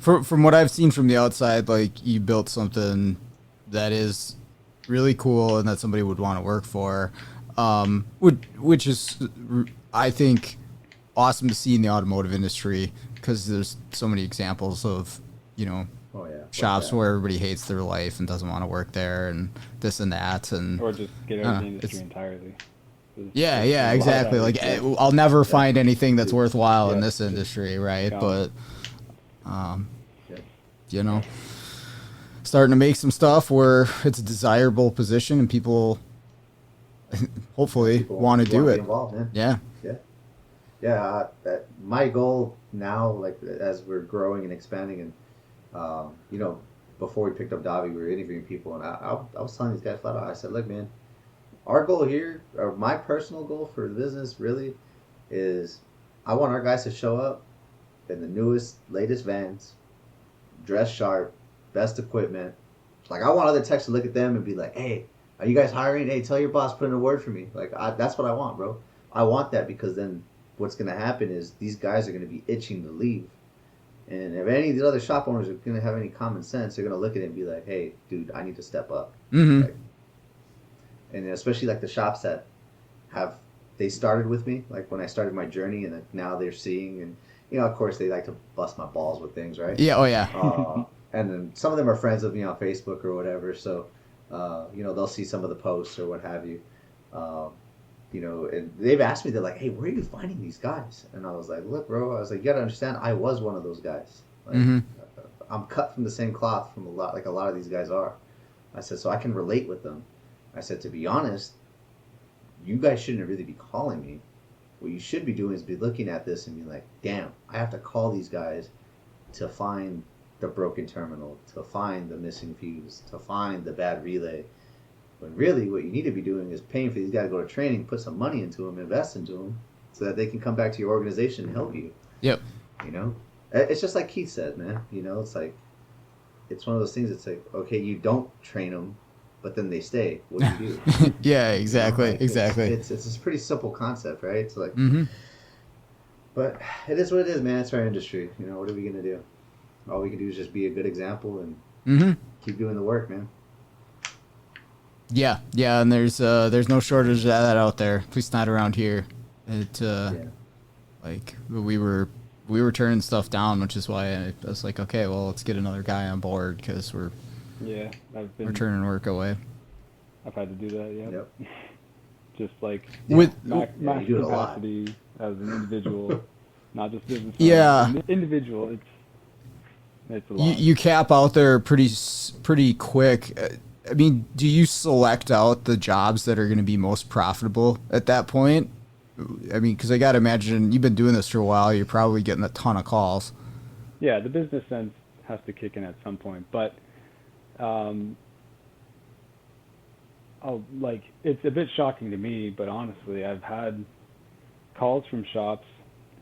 from what I've seen from the outside, like you built something that is really cool and that somebody would want to work for, which is I think awesome to see in the automotive industry because there's so many examples of shops where everybody hates their life and doesn't want to work there and this and that or just get out of the industry entirely. Yeah, exactly. Like I'll never find anything that's worthwhile in this industry, right? But starting to make some stuff where it's a desirable position and people hopefully want to do it. Involved, man. Yeah. My goal now, like as we're growing and expanding and before we picked up Davi, we were interviewing people, and I was telling these guys flat out, I said, look, man, our goal here, or my personal goal for the business really is I want our guys to show up in the newest, latest vans, dress sharp, best equipment. Like, I want other techs to look at them and be like, hey, are you guys hiring? Hey, tell your boss, put in a word for me. Like, that's what I want, bro. I want that because then what's going to happen is these guys are going to be itching to leave. And if any of the other shop owners are going to have any common sense, they're going to look at it and be like, hey, dude, I need to step up. Like, and especially like the shops that they started with me, like when I started my journey and now they're seeing, and, of course they like to bust my balls with things, right? Yeah, oh yeah. And then some of them are friends with me on Facebook or whatever, so, they'll see some of the posts or what have you. And they've asked me, they're like, hey, where are you finding these guys? And I was like, look, bro, you got to understand, I was one of those guys. Like, I'm cut from the same cloth from a lot of these guys are. I said, so I can relate with them. I said, to be honest, you guys shouldn't really be calling me. What you should be doing is be looking at this and be like, damn, I have to call these guys to find the broken terminal, to find the missing fuse, to find the bad relay. When really what you need to be doing is paying for these guys to go to training, put some money into them, invest into them, so that they can come back to your organization and help you. Yep. It's just like Keith said, man. It's like, it's one of those things. It's like, okay, you don't train them, but then they stay. What do you do? Yeah, exactly, exactly. It's a pretty simple concept, right? It's like, but it is what it is, man. It's our industry. What are we gonna do? All we can do is just be a good example and keep doing the work, man. Yeah, and there's no shortage of that out there. At least not around here. Like we were turning stuff down, which is why I was like, okay, well, let's get another guy on board because we're turning work away. I've had to do that, Just like with max capacity as an individual, not just business Yeah. owners. Individual, it's a lot. You cap out there pretty quick. I mean, do you select out the jobs that are going to be most profitable at that point? I mean, because I got to imagine you've been doing this for a while. You're probably getting a ton of calls. Yeah, the business sense has to kick in at some point, but it's a bit shocking to me, but honestly, I've had calls from shops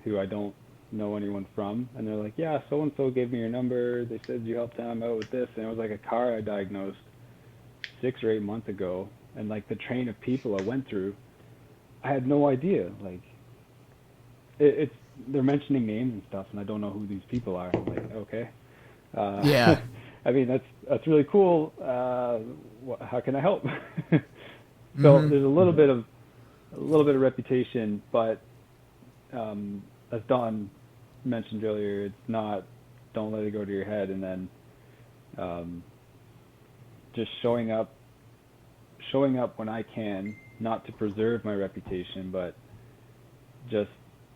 who I don't know anyone from, and they're like, yeah, so-and-so gave me your number. They said you helped them out with this, and it was like a car I diagnosed 6 or 8 months ago, and like the train of people I went through, I had no idea. Like, it's they're mentioning names and stuff, and I don't know who these people are. I'm like, okay. Yeah. I mean, that's really cool. How can I help? So there's a little bit of reputation, but as Don mentioned earlier, it's not. Don't let it go to your head, and then just showing up when I can, not to preserve my reputation, but just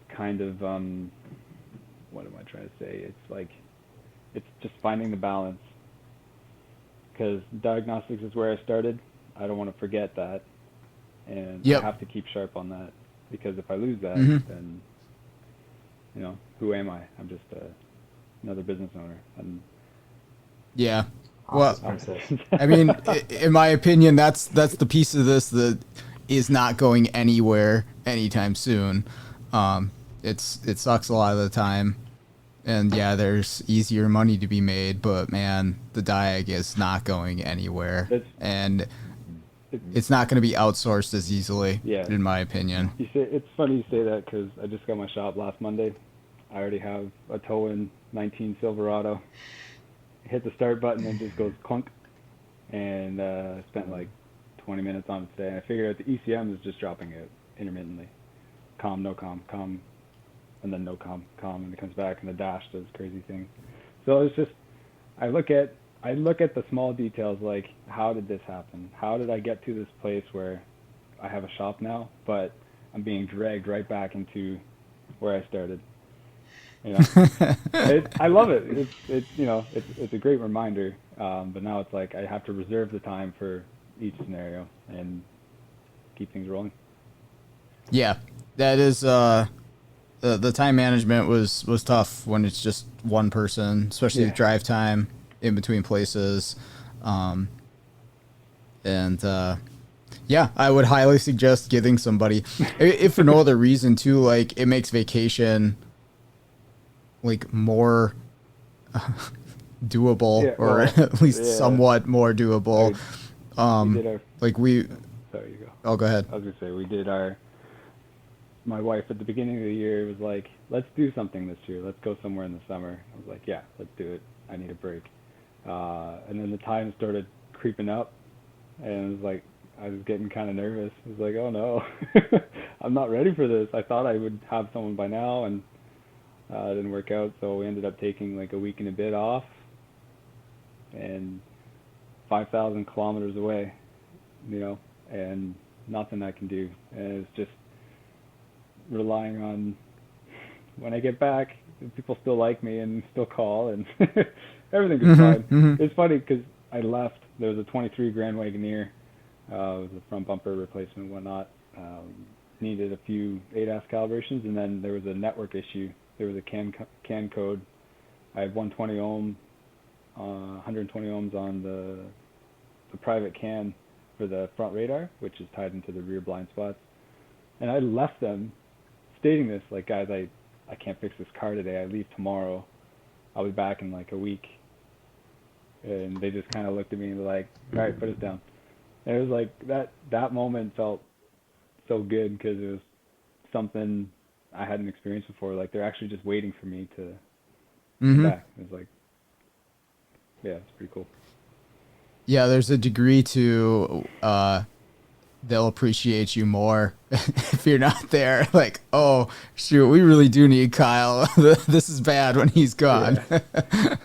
kind of what am I trying to say? It's like it's just finding the balance, because diagnostics is where I started. I don't want to forget that, and I have to keep sharp on that, because if I lose that, then who am I? I'm just another business owner. Yeah. Well, I mean, in my opinion, that's the piece of this that is not going anywhere anytime soon. It sucks a lot of the time, and yeah, there's easier money to be made, but man, the diag is not going anywhere, and it's not going to be outsourced as easily. Yeah. In my opinion. It's funny you say that, because I just got my shop last Monday. I already have a tow-in 19 Silverado. Hit the start button and it just goes clunk, and spent like 20 minutes on it today. I figured out the ECM is just dropping it intermittently. Calm, no calm, calm, and then no calm, calm, and it comes back, and the dash does crazy things. So it's just, I look at the small details, like, how did this happen? How did I get to this place where I have a shop now, but I'm being dragged right back into where I started? I love it. It's a great reminder. But now it's like I have to reserve the time for each scenario and keep things rolling. Yeah, that is. The time management was tough when it's just one person, especially the drive time in between places. I would highly suggest getting somebody, if for no other reason too. Like, it makes vacation like more doable, or at least somewhat more doable. Sorry, you go. Oh, go ahead. I was gonna say, we did my wife at the beginning of the year was like, let's do something this year. Let's go somewhere in the summer. I was like, yeah, let's do it. I need a break. And then the time started creeping up, and it was like, I was getting kind of nervous. I was like, oh no, I'm not ready for this. I thought I would have someone by now, and it didn't work out, so we ended up taking like a week and a bit off, and 5,000 kilometers away, and nothing I can do. And it's just relying on, when I get back, people still like me and still call, and everything is fine. It's funny, because I left, there was a 23 Grand Wagoneer, with a front bumper replacement and whatnot, needed a few ADAS calibrations, and then there was a network issue. There was a CAN code. I had 120 ohms on the private CAN for the front radar, which is tied into the rear blind spots. And I left them stating this, like, guys, I can't fix this car today. I leave tomorrow. I'll be back in like a week. And they just kind of looked at me and were like, all right, put it down. And it was like, that moment felt so good, because it was something I hadn't experienced before. Like, they're actually just waiting for me to come back. It was like, yeah, it's pretty cool. Yeah, there's a degree to they'll appreciate you more if you're not there. Like, oh shoot, we really do need Kyle. This is bad when he's gone. Yeah.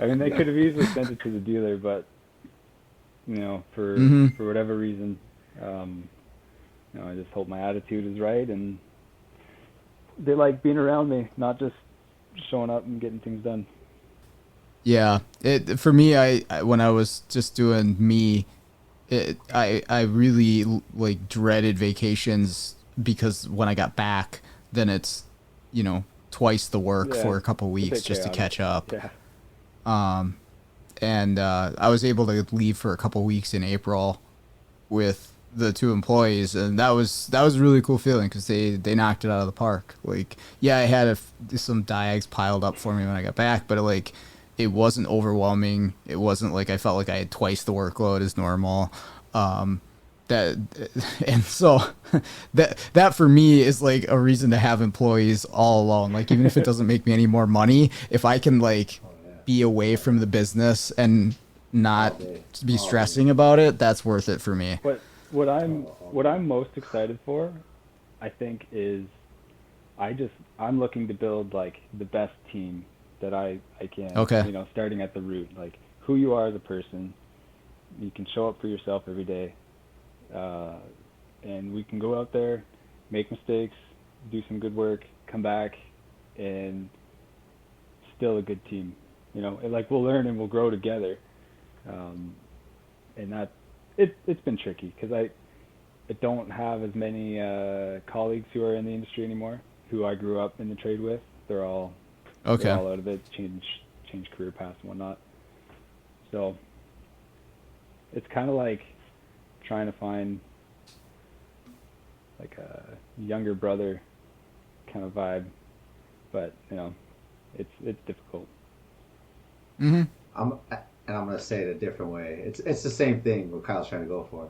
I mean, they could have easily sent it to the dealer, but for whatever reason, I just hope my attitude is right, and they like being around me, not just showing up and getting things done. Yeah, for me, I when I was just doing me, I really like dreaded vacations because when I got back, then it's, twice the work for a couple weeks just to catch up. Yeah. And I was able to leave for a couple weeks in April with the 2 employees, and that was a really cool feeling because they knocked it out of the park. Like, yeah, I had some diags piled up for me when I got back, but it wasn't overwhelming. It wasn't like I felt like I had twice the workload as normal. And so that for me is like a reason to have employees all alone. Like, even if it doesn't make me any more money, if I can like be away from the business and not be stressing about it, that's worth it for me. What I'm most excited for, I think, is I'm looking to build like the best team that I can. Okay. Starting at the root, like who you are as a person. You can show up for yourself every day, and we can go out there, make mistakes, do some good work, come back, and still a good team. And like we'll learn and we'll grow together. And that it's been tricky because I don't have as many colleagues who are in the industry anymore who I grew up in the trade with. They're all out of it, change career paths and whatnot. So it's kind of like trying to find like a younger brother kind of vibe, but it's difficult. Mm-hmm. I'm going to say it a different way. It's the same thing what Kyle's trying to go for,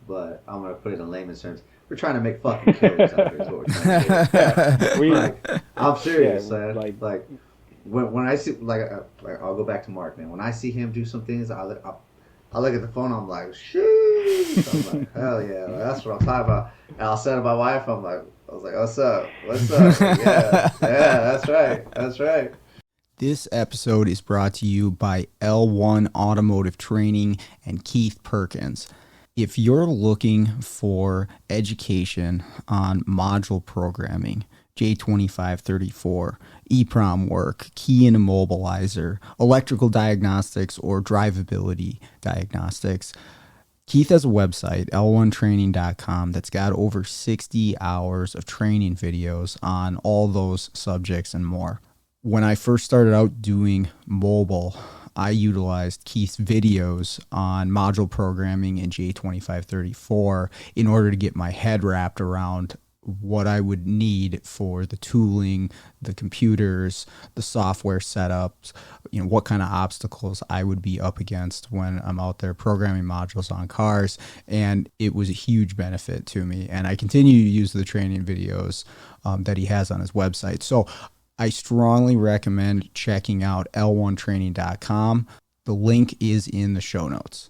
but I'm going to put it in layman's terms. We're trying to make fucking killers out here is what we're trying to do. I'm serious. Yeah, like when I see, I'll go back to Mark, man. When I see him do some things, I look at the phone, I'm like, sheesh. I'm like, hell yeah, that's what I'm talking about. And I'll say to my wife, I was like, what's up? Yeah, that's right. This episode is brought to you by L1 Automotive Training and Keith Perkins. If you're looking for education on module programming, J2534, EEPROM work, key and immobilizer, electrical diagnostics, or drivability diagnostics, Keith has a website, l1training.com, that's got over 60 hours of training videos on all those subjects and more. When I first started out doing mobile, I utilized Keith's videos on module programming in J2534 in order to get my head wrapped around what I would need for the tooling, the computers, the software setups, what kind of obstacles I would be up against when I'm out there programming modules on cars. And it was a huge benefit to me. And I continue to use the training videos that he has on his website. So I strongly recommend checking out l1training.com. The link is in the show notes.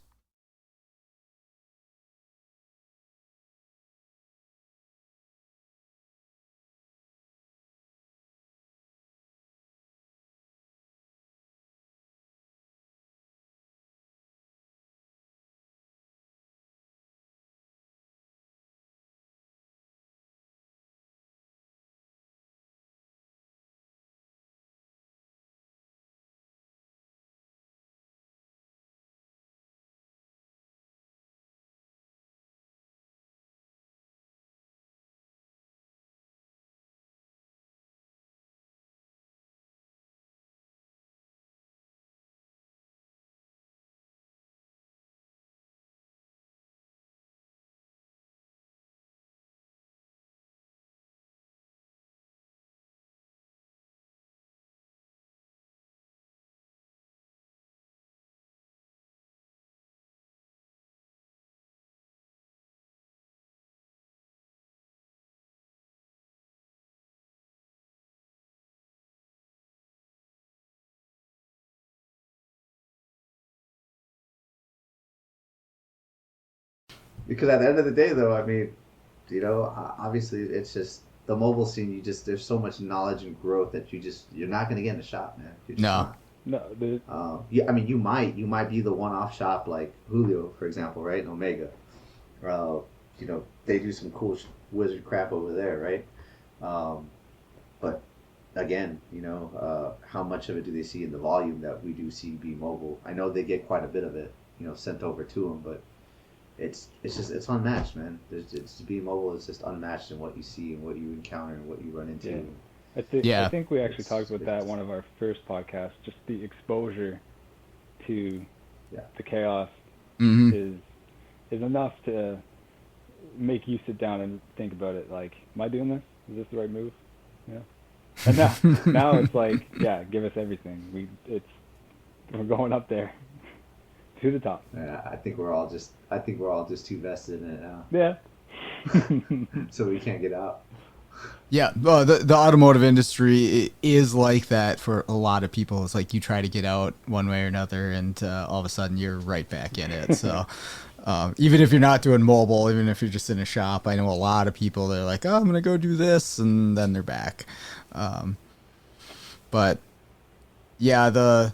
Because at the end of the day, though, I mean, obviously it's just the mobile scene. There's so much knowledge and growth that you're not going to get in the shop, man. You're just not. No. I mean, you might be the one-off shop like Julio, for example, right? In Omega. They do some cool wizard crap over there, right? But again, how much of it do they see in the volume that we do see be mobile? I know they get quite a bit of it, sent over to them, but it's unmatched, man. It's being mobile is just unmatched in what you see and what you encounter and what you run into. Yeah. I think we actually talked about that in one of our first podcasts. Just the exposure to the chaos is enough to make you sit down and think about it. Like, am I doing this? Is this the right move? Yeah. And now it's like, yeah, give us everything. We're going up there to the top. Yeah, I think we're all just too vested in it now. Yeah. So we can't get out. Yeah, the automotive industry is like that for a lot of people. It's like you try to get out one way or another, and all of a sudden you're right back in it. So even if you're not doing mobile, even if you're just in a shop, I know a lot of people, they're like, oh, I'm going to go do this, and then they're back. But yeah, the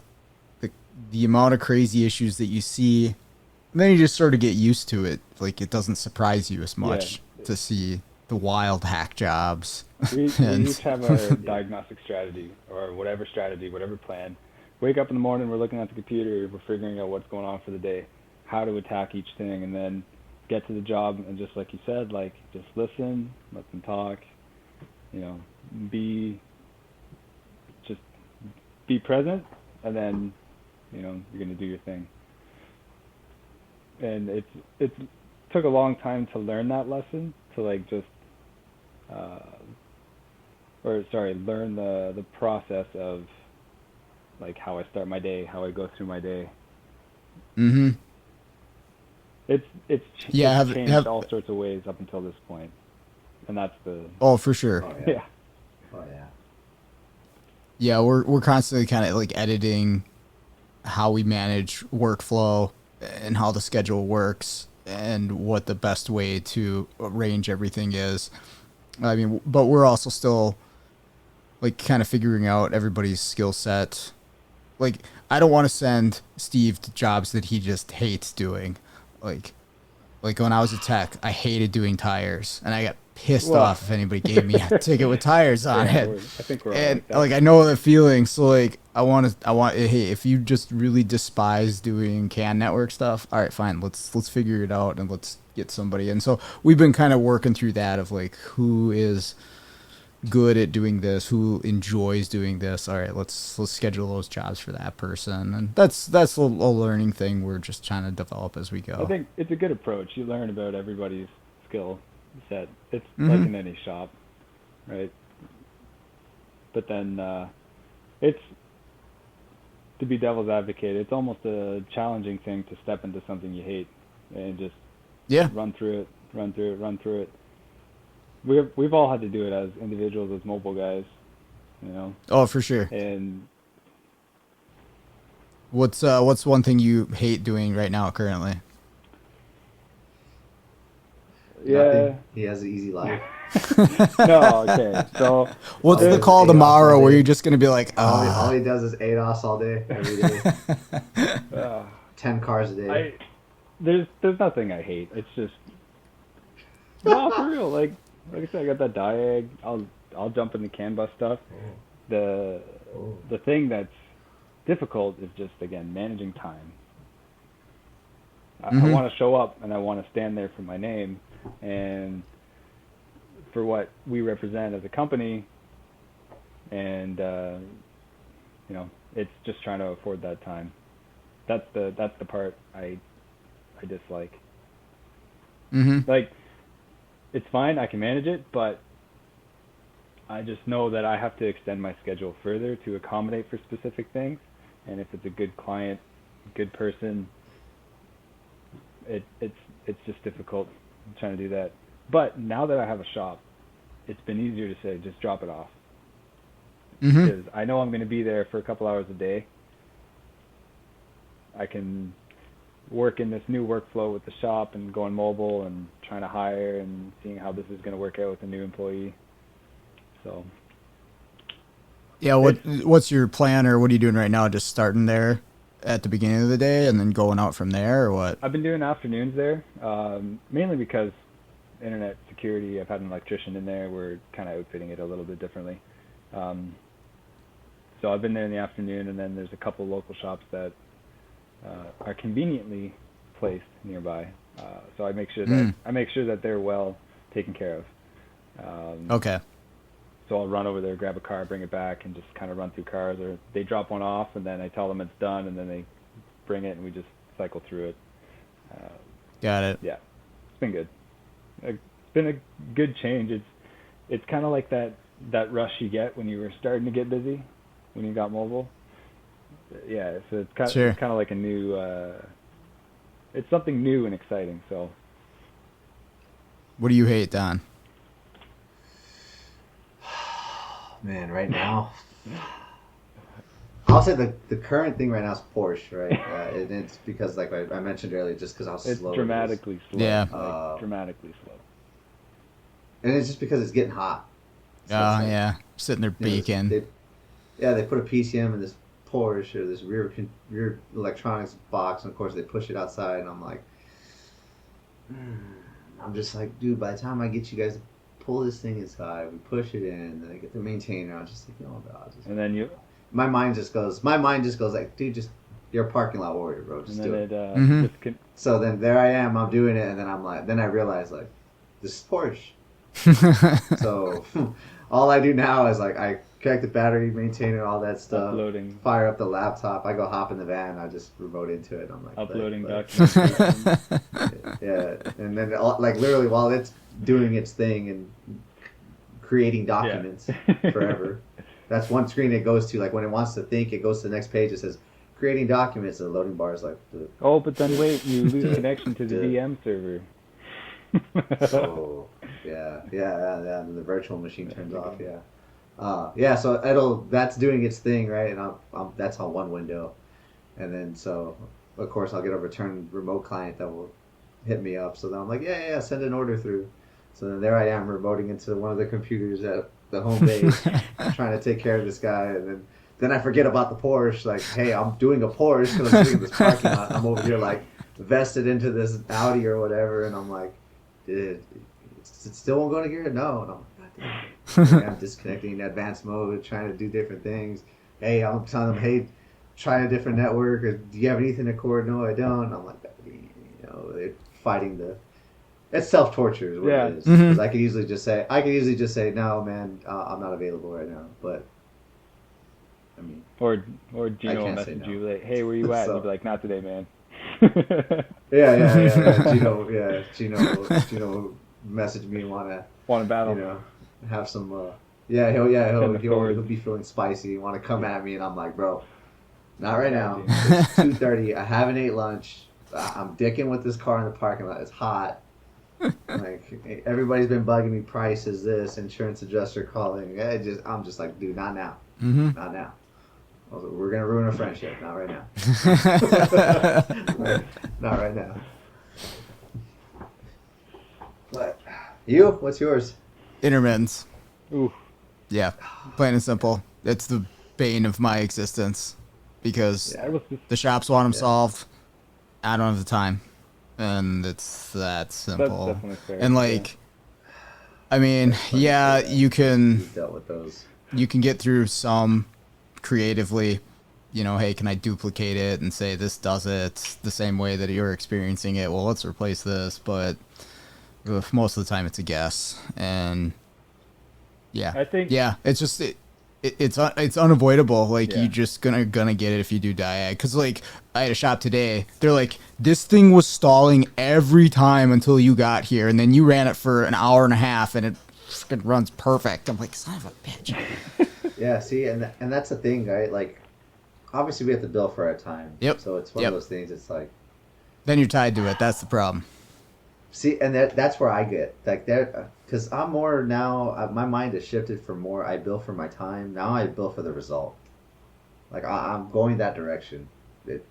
amount of crazy issues that you see, then you just sort of get used to it. Like, it doesn't surprise you as much to see the wild hack jobs. We each have our diagnostic strategy, or whatever plan. Wake up in the morning, we're looking at the computer, we're figuring out what's going on for the day, how to attack each thing, and then get to the job. And just like you said, like, just listen, let them talk, be present, and then you're going to do your thing. And it took a long time to learn that lesson, to like just learn the process of like how I start my day, how I go through my day. Mm-hmm. It's changed all sorts of ways up until this point, and that's the for sure. Oh yeah. Yeah, we're constantly kind of like editing how we manage workflow and how the schedule works and what the best way to arrange everything is. I mean, but we're also still like kind of figuring out everybody's skill set. Like, I don't want to send Steve to jobs that he just hates doing. Like when I was a tech, I hated doing tires, and I got pissed off if anybody gave me a ticket with tires on it. I think we're all and like that. Like, I know the feeling. So like, I want. Hey, if you just really despise doing CAN network stuff, all right, fine. Let's figure it out and let's get somebody. And so we've been kind of working through that of like, who is good at doing this, who enjoys doing this. All right, let's schedule those jobs for that person. And that's a learning thing we're just trying to develop as we go. I think it's a good approach. You learn about everybody's skill set. It's like in any shop, right? But then it's, to be devil's advocate, it's almost a challenging thing to step into something you hate and just run through it. We've all had to do it as individuals, as mobile guys, Oh, for sure. And what's one thing you hate doing right now currently? Yeah. Nothing. He has an easy life. No, okay. So what's the call tomorrow where you're just gonna be like, all he does is ADOS all day, every day. 10 cars a day. There's nothing I hate. It's just, no, for real. Like I said, I got that diag. I'll jump in the CAN bus stuff. The thing that's difficult is just, again, managing time. I want to show up and I want to stand there for my name and for what we represent as a company, and it's just trying to afford that time. That's the part I dislike. Like, it's fine, I can manage it, but I just know that I have to extend my schedule further to accommodate for specific things. And if it's a good client, good person, it's just difficult trying to do that. But now that I have a shop, it's been easier to say, just drop it off. Because I know I'm going to be there for a couple hours a day. I can work in this new workflow with the shop and going mobile and trying to hire and seeing how this is going to work out with a new employee. So yeah, what's your plan, or what are you doing right now? Just starting there at the beginning of the day and then going out from there, or what? I've been doing afternoons there, mainly because internet security. I've had an electrician in there. We're kind of outfitting it a little bit differently. So I've been there in the afternoon, and then there's a couple local shops that are conveniently placed nearby. So I make sure that they're well taken care of. Okay. So I'll run over there, grab a car, bring it back, and just kind of run through cars. Or they drop one off, and then I tell them it's done, and then they bring it, and we just cycle through it. Got it. Yeah, it's been good. It's been a good change. It's kind of like that rush you get when you were starting to get busy, when you got mobile. Yeah, so it's kind of like a new. It's something new and exciting. So. What do you hate, Don? Man, right now, I'll say the current thing right now is Porsche, right? And it's because, like I mentioned earlier, just because how slow it's dramatically slow. Yeah. Dramatically slow. And it's just because it's getting hot. So yeah. Sitting there baking. They put a PCM in this Porsche or this rear electronics box, and of course they push it outside, and I'm like, I'm just like, dude, by the time I get you guys to pull this thing inside, we push it in, then I get the maintainer, I'm just like, oh god. And then my mind just goes like, dude, just, you're a parking lot warrior, bro, just do it. So then there I am, I'm doing it, and then I'm like, then I realize, like, this is Porsche. So all I do now is, like, I connect the battery, maintain it, all that stuff, fire up the laptop, I go hop in the van, I just remote into it, I'm like, uploading documents. Yeah, and then, like, literally while it's doing its thing and creating documents forever, that's one screen it goes to. Like, when it wants to think, it goes to the next page, it says creating documents, and the loading bar is like, but then wait, you lose connection to the VM server. So yeah, and the virtual machine turns off. So that's doing its thing, right? And that's on one window, and then so of course I'll get a return remote client that will hit me up. So then I'm like, yeah, send an order through. So then there I am remoting into one of the computers at the home base, trying to take care of this guy, and then I forget about the Porsche. Like, hey, I'm doing a Porsche because I'm doing this parking lot. I'm over here like vested into this Audi or whatever, and I'm like, dude, it still won't go to gear? No. And I'm like, God damn. I'm disconnecting in advanced mode, trying to do different things. Hey, I'm telling them, hey, try a different network, or do you have an Ethernet cord? No, I don't. I'm like, they're fighting it's self-torture is what it is. Because I could easily just say, no, man, I'm not available right now. But I mean, or Gino will message you like, hey, where you at? So, and you'll be like, not today, man. yeah. Gino messaged me and want to battle. Have some. He'll be feeling spicy. Want to come at me, and I'm like, bro, not right now. It's 2:30. I haven't ate lunch. I'm dicking with this car in the parking lot. It's hot. Like, everybody's been bugging me. Prices, this insurance adjuster calling. I'm just like, dude, not now. Not now. We're gonna ruin a friendship. Not right now. Not right now. But you, what's yours? Intermittents. Ooh. Yeah, plain and simple. It's the bane of my existence because the shops want them solved. I don't have the time, and it's that simple. That's definitely fair. And like, I mean, you can dealt with those. You can get through some creatively. Hey, can I duplicate it and say this does it the same way that you're experiencing it? Well, let's replace this. But most of the time, it's a guess, and I think it's just it's unavoidable. Like, you just gonna get it if you do diag. Because, like, I had a shop today. They're like, this thing was stalling every time until you got here, and then you ran it for an hour and a half, and it fucking runs perfect. I'm like, son of a bitch. Yeah, see, and that's the thing, right? Like, obviously we have to bill for our time. Yep. So it's one of those things. It's like, then you're tied to it. That's the problem. See, and that's where I get like there, because I'm more now. My mind has shifted from more. I bill for my time. Now I bill for the result. Like, I'm going that direction.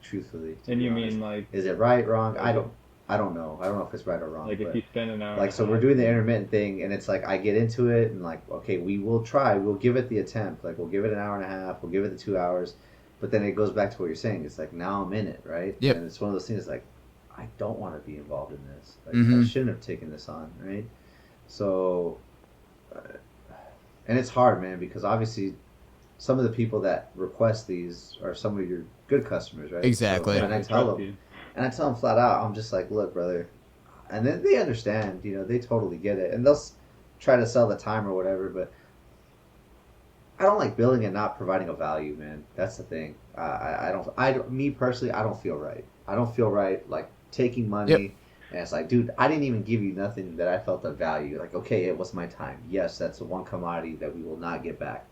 Truthfully. And you mean, like, is it right, wrong? I don't know. I don't know if it's right or wrong. Like, if you spend an hour. Like, so we're doing the intermittent thing, and it's like I get into it, and like, okay, we will try. We'll give it the attempt. Like, we'll give it an hour and a half. We'll give it the 2 hours. But then it goes back to what you're saying. It's like, now I'm in it, right? Yep. And it's one of those things like, I don't want to be involved in this. Like, I shouldn't have taken this on, right? So, and it's hard, man, because obviously some of the people that request these are some of your good customers, right? Exactly. So, and I tell them flat out, I'm just like, look, brother, and then they understand, they totally get it, and they'll try to sell the time or whatever, but I don't like billing and not providing a value, man. That's the thing. Me personally, I don't feel right. I don't feel right, like, taking money, and it's like, dude, I didn't even give you nothing that I felt of value. Like, okay, it was my time. Yes, that's the one commodity that we will not get back.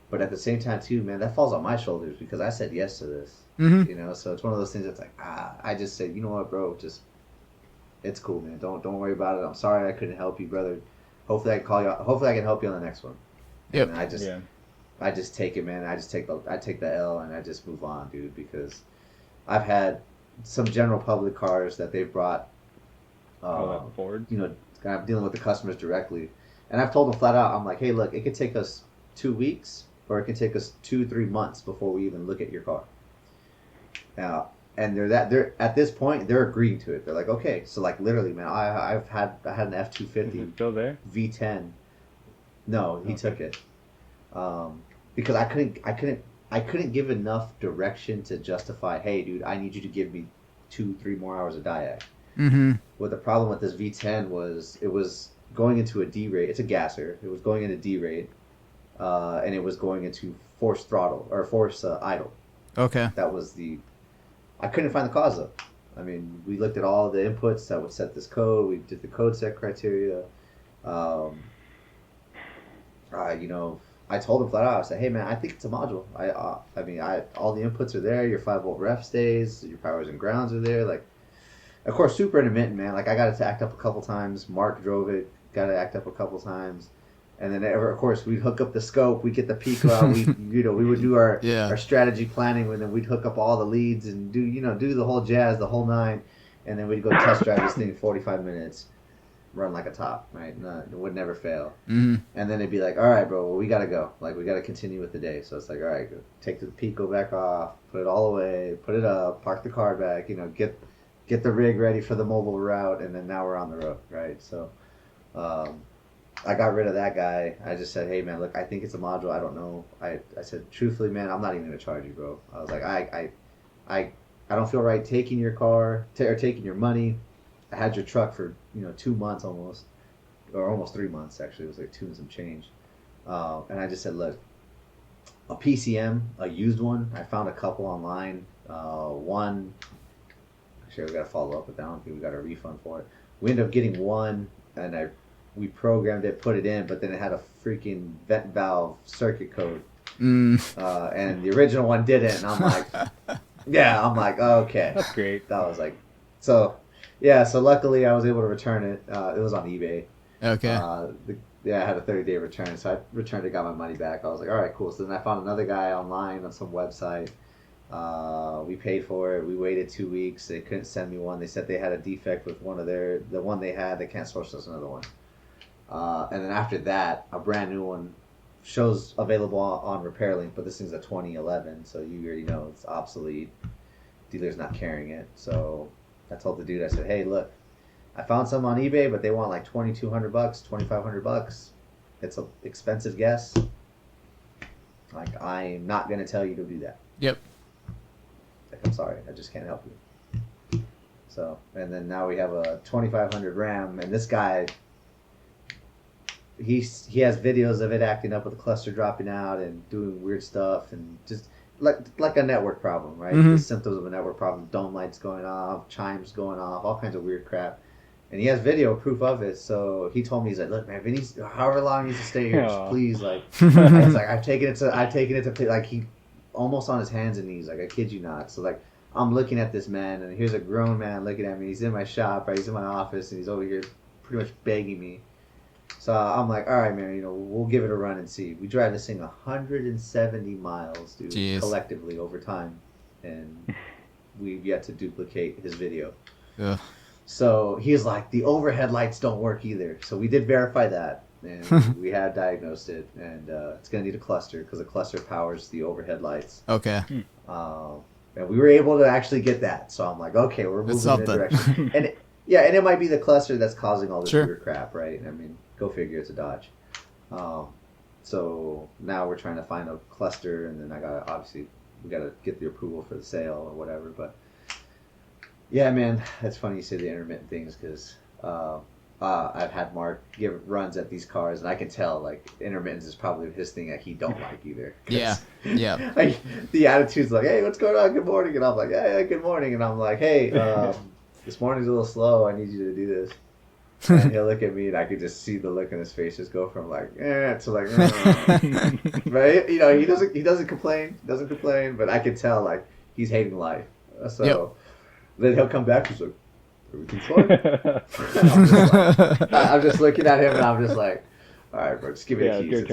But at the same time, too, man, that falls on my shoulders because I said yes to this. Mm-hmm. So it's one of those things that's like, I just said, you know what, bro, it's cool, man. Don't worry about it. I'm sorry I couldn't help you, brother. Hopefully I can call you. Hopefully I can help you on the next one. Yep. And I just take it, man. I take the L and I just move on, dude, because I've had some general public cars that they've brought. Ford. I'm dealing with the customers directly, and I've told them flat out, I'm like, hey, look, it could take us 2 weeks, or it can take us 2-3 months before we even look at your car. Now, and they're at this point they're agreeing to it. They're like, okay, so like literally, man, I had an F-250 still there V10. No, he took it because I couldn't give enough direction to justify. Hey, dude, I need you to give me 2-3 more hours of diag. Mm-hmm. What the problem with this V10 was, it was going into a D rate. It's a gasser. It was going into D rate, and it was going into force throttle or force idle. Okay. That was I couldn't find the cause of. I mean, we looked at all the inputs that would set this code. We did the code set criteria. I told him flat out. I said, "Hey, man, I think it's a module. All the inputs are there. Your 5-volt ref stays. Your powers and grounds are there. Like, of course, super intermittent, man. Like, I got it to act up a couple times. Mark drove it. Got it to act up a couple times." And then, of course, we'd hook up the scope. We'd get the pico out. We would do our strategy planning, and then we'd hook up all the leads and do the whole jazz, the whole nine. And then we'd go test drive this thing 45 minutes, run like a top, right? No, it would never fail. Mm-hmm. And then it'd be like, all right, bro, well, we got to go. Like, we got to continue with the day. So it's like, all right, go. Take the pico back off, put it all away, put it up, park the car back, get the rig ready for the mobile route, and then now we're on the road, right? So, I got rid of that guy. I just said, hey, man, look, I think it's a module. I don't know. I said, truthfully, man, I'm not even going to charge you, bro. I was like, I don't feel right taking your car or taking your money. I had your truck for, 2 months almost, or almost 3 months, actually. It was like 2 and some change. And I just said, look, a PCM, a used one, I found a couple online. One, actually, we got to follow up with that one. I think we got a refund for it. We ended up getting one, and we programmed it, put it in, but then it had a freaking vent valve circuit code. And the original one didn't, and I'm like, okay. That's great. That was like, so luckily I was able to return it. It was on eBay. Okay. I had a 30-day return, so I returned it, got my money back. I was like, all right, cool. So then I found another guy online on some website. We paid for it. We waited 2 weeks. They couldn't send me one. They said they had a defect with the one they had. They can't source us another one. And then after that, a brand new one shows available on RepairLink, but this thing's a 2011, so you already know it's obsolete. Dealer's not carrying it. So I told the dude, I said, hey, look, I found some on eBay, but they want like $2,200, $2,500. It's an expensive guess. Like, I'm not going to tell you to do that. Yep. Like, I'm sorry, I just can't help you. So, and then now we have a 2500 Ram, and this guy, he has videos of it acting up with the cluster dropping out and doing weird stuff, and just like a network problem, right? Mm-hmm. The symptoms of a network problem: dome lights going off, chimes going off, all kinds of weird crap. And he has video proof of it. So he told me, he's like, look, man, Vinny's however long he needs to stay here, just please, like, it's like I've taken it to like, he almost on his hands and knees, like, I kid you not. So like, I'm looking at this man, and here's a grown man looking at me. He's in my shop, right? He's in my office, and he's over here pretty much begging me. So I'm like, all right, man, we'll give it a run and see. We drive this thing 170 miles, dude, Jeez. Collectively over time, and we've yet to duplicate his video. Yeah. So he's like, the overhead lights don't work either. So we did verify that, and we had diagnosed it, and it's going to need a cluster because the cluster powers the overhead lights. Okay. And we were able to actually get that. So I'm like, okay, we're moving in that direction. And it might be the cluster that's causing all this weird crap, right? I mean, go figure, it's a Dodge. So now we're trying to find a cluster, and then we gotta get the approval for the sale or whatever. But yeah, man, it's funny you say the intermittent things because I've had Mark give runs at these cars, and I can tell like intermittence is probably his thing that he don't like either. Yeah. Like the attitude's like, hey, what's going on? Good morning, and I'm like, hey, good morning, and I'm like, hey, this morning's a little slow. I need you to do this. And he'll look at me, and I could just see the look in his face just go from like, to like, right? You know, he doesn't complain, but I could tell like he's hating life. So then he'll come back, he's like, everything's fine. I'm just looking at him, and I'm just like, all right, bro, just give me the keys.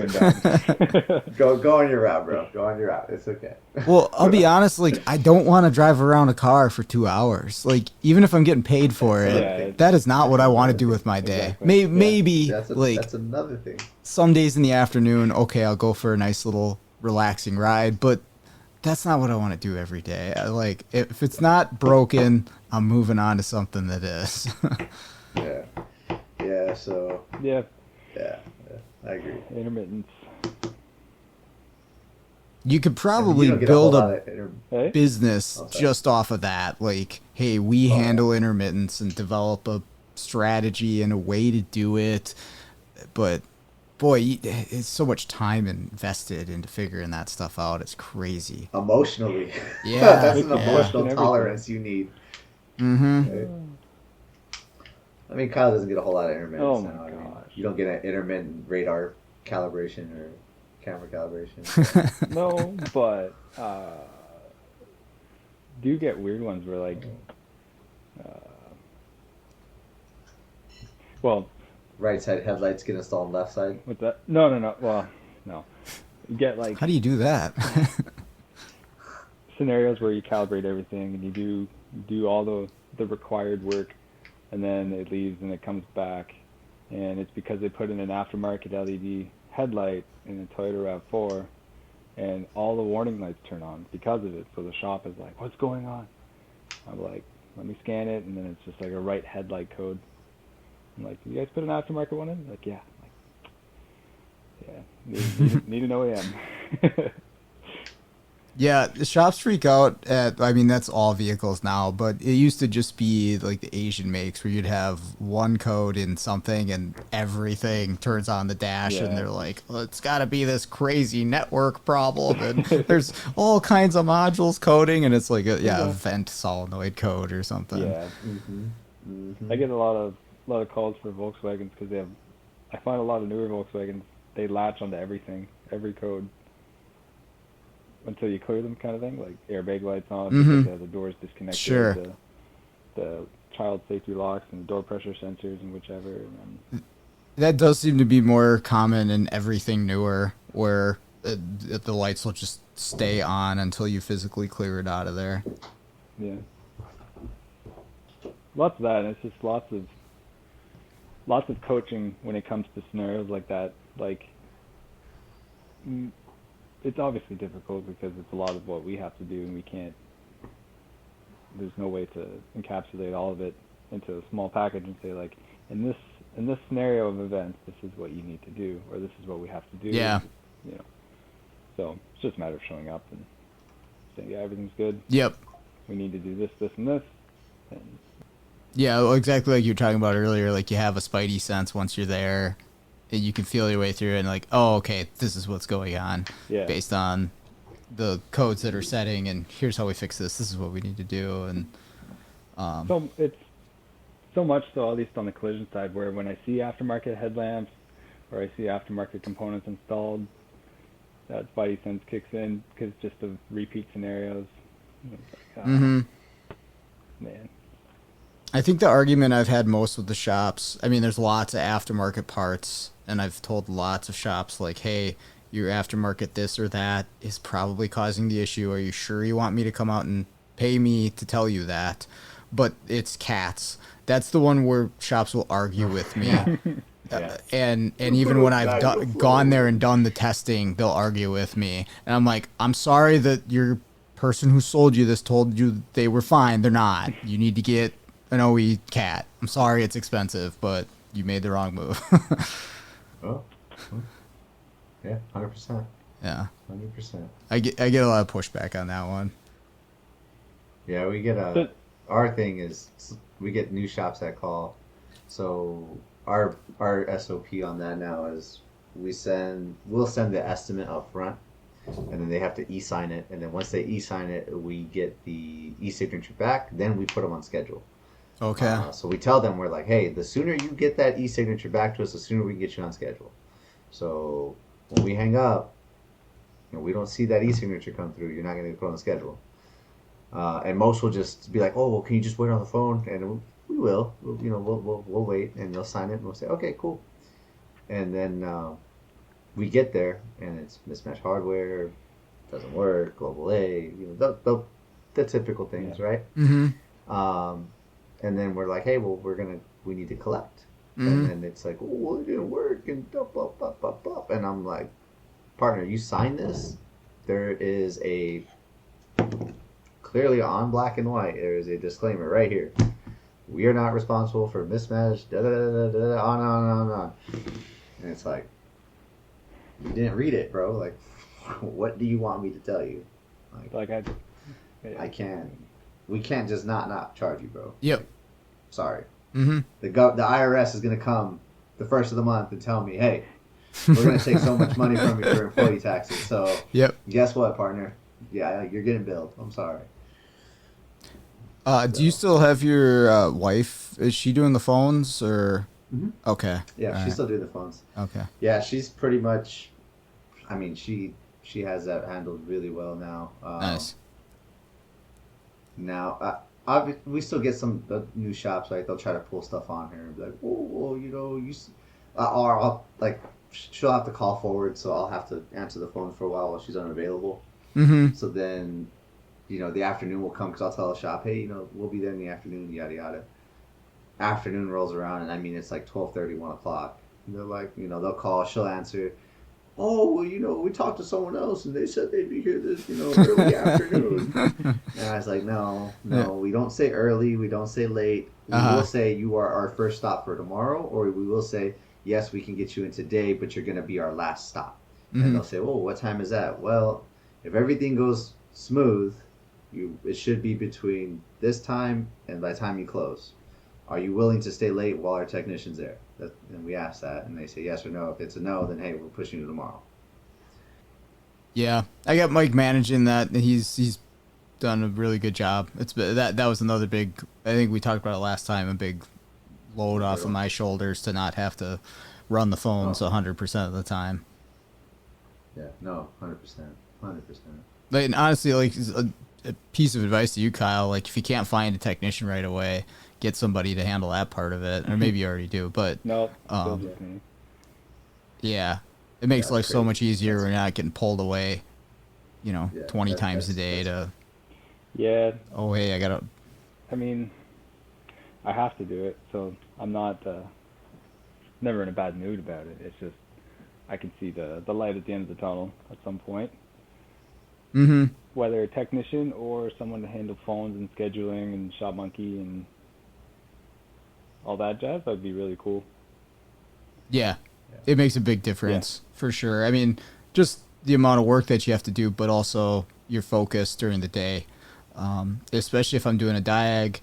Go on your route, bro. Go on your route. It's okay. Well, I'll be honest, like, I don't want to drive around a car for 2 hours. Like, even if I'm getting paid for it, that is not what I want to do with my day. Exactly. Maybe like, that's another thing. Some days in the afternoon, okay, I'll go for a nice little relaxing ride, but that's not what I want to do every day. Like, if it's not broken, I'm moving on to something that is. Yeah, I agree. Intermittence. You could probably build a business Oh, just off of that. Like, hey, we handle intermittence and develop a strategy and a way to do it. But, boy, it's so much time invested into figuring that stuff out. It's crazy. Emotionally. Yeah. That's an emotional tolerance you need. Mm-hmm. Right? I mean, Kyle doesn't get a whole lot of intermittence Oh, my now. I mean, gosh. you don't get an intermittent radar calibration or camera calibration. No, but do you get weird ones where like, well, Right side headlights get installed on left side. what's that? No. Well, no. You get like How do you do that? scenarios where you calibrate everything and you do all the required work, and then it leaves and it comes back, and it's because they put in an aftermarket LED headlight in a Toyota RAV4, and all the warning lights turn on because of it. So the shop is like, what's going on? I'm like, let me scan it, and then it's just like a right headlight code. I'm like, you guys put an aftermarket one in? Like, yeah. I'm like, need an OEM. Yeah, the shops freak out at, I mean, that's all vehicles now, but it used to just be like the Asian makes where you'd have one code in something and everything turns on the dash and they're like, well, it's got to be this crazy network problem and there's all kinds of modules coding and it's like a vent solenoid code or something. Yeah. I get a lot of calls for Volkswagens because I find a lot of newer Volkswagens, they latch onto everything, every code, until you clear them, kind of thing, like airbag lights on, because the doors disconnected, the child safety locks and door pressure sensors and whichever. And then... That does seem to be more common in everything newer, where the lights will just stay on until you physically clear it out of there. Yeah. Lots of that, and it's just lots of coaching when it comes to scenarios like that. Like, it's obviously difficult because it's a lot of what we have to do, and we can't. There's no way to encapsulate all of it into a small package and say, like, in this scenario of events, this is what you need to do, or this is what we have to do. Yeah. You know. So it's just a matter of showing up and saying, yeah, everything's good. Yep. We need to do this, this, and this. And yeah, well, exactly like you were talking about earlier. Like, you have a spidey sense once you're there. You can feel your way through it and like, oh, okay, this is what's going on based on the codes that are setting, and here's how we fix this. This is what we need to do. And so it's so much so, at least on the collision side, where when I see aftermarket headlamps or I see aftermarket components installed, that spidey sense kicks in because it's just the repeat scenarios. Like, man. I think the argument I've had most with the shops, I mean, there's lots of aftermarket parts, and I've told lots of shops, like, hey, your aftermarket this or that is probably causing the issue. Are you sure you want me to come out and pay me to tell you that? But it's cats. That's the one where shops will argue with me. And even when I've gone there and done the testing, they'll argue with me. And I'm like, I'm sorry that your person who sold you this told you they were fine. They're not. You need to get an OE cat. I'm sorry it's expensive, but you made the wrong move. Yeah, 100%. Yeah. 100%. I get a lot of pushback on that one. Yeah, our thing is we get new shops that call. So our SOP on that now is we'll send the estimate up front, and then they have to e-sign it, and then once they e-sign it, we get the e-signature back, then we put them on schedule. Okay. So we tell them, we're like, hey, the sooner you get that e-signature back to us, the sooner we can get you on schedule. So when we hang up, we don't see that e-signature come through, you're not going to get put on the schedule. And most will just be like, oh, well, can you just wait on the phone? And we will. We'll wait, and they'll sign it, and we'll say, okay, cool. And then we get there, and it's mismatched hardware, doesn't work, global A, the typical things, right? Mm-hmm. And then we're like, hey, well, we need to collect. Mm-hmm. And then it's like, oh, well, it didn't work, and up. And I'm like, partner, you signed this? There is clearly on black and white, there is a disclaimer right here. We are not responsible for mismatch, on. And it's like, you didn't read it, bro. Like, what do you want me to tell you? We can't just not charge you, bro. Yep. Sorry. Mm-hmm. The IRS is going to come the first of the month and tell me, hey, we're going to take so much money from you for employee taxes. So, yep. Guess what, partner? Yeah, you're getting billed. I'm sorry. Do you still have your wife? Is she doing the phones or? Mm-hmm. Okay. Yeah, she still do the phones. Okay. Yeah, she's pretty much. I mean, she has that handled really well now. Nice. Now, we still get some new shops, right? They'll try to pull stuff on her and be like, "Oh, well, or I'll she'll have to call forward, so I'll have to answer the phone for a while she's unavailable. Mm-hmm. So then, the afternoon will come because I'll tell the shop, hey, we'll be there in the afternoon, yada yada. Afternoon rolls around, and I mean it's like 12:30, 1 o'clock. And they're like, they'll call, she'll answer. Oh, well, we talked to someone else, and they said they'd be here this, early afternoon. And I was like, no, we don't say early, we don't say late. We will say you are our first stop for tomorrow, or we will say, yes, we can get you in today, but you're going to be our last stop. Mm-hmm. And they'll say, well, what time is that? Well, if everything goes smooth, it should be between this time and by the time you close. Are you willing to stay late while our technician's there? And we ask that, and they say yes or no. If it's a no, then hey, we're pushing you tomorrow. Yeah, I got Mike managing that, and he's done a really good job. That was another big. I think we talked about it last time. A big load off of my shoulders to not have to run the phones 100% of the time. Yeah, no, 100%. And honestly, a piece of advice to you, Kyle, like if you can't find a technician right away, get somebody to handle that part of it, or maybe you already do, but no, yeah, it makes life so much easier when you're not getting pulled away, 20 times a day to. Yeah. Oh, hey, I mean, I have to do it, so I'm not never in a bad mood about it. It's just I can see the light at the end of the tunnel at some point. Mm-hmm. Whether a technician or someone to handle phones and scheduling and Shop Monkey and all that jazz, that'd be really cool. Yeah. It makes a big difference for sure. I mean, just the amount of work that you have to do, but also your focus during the day, especially if I'm doing a diag,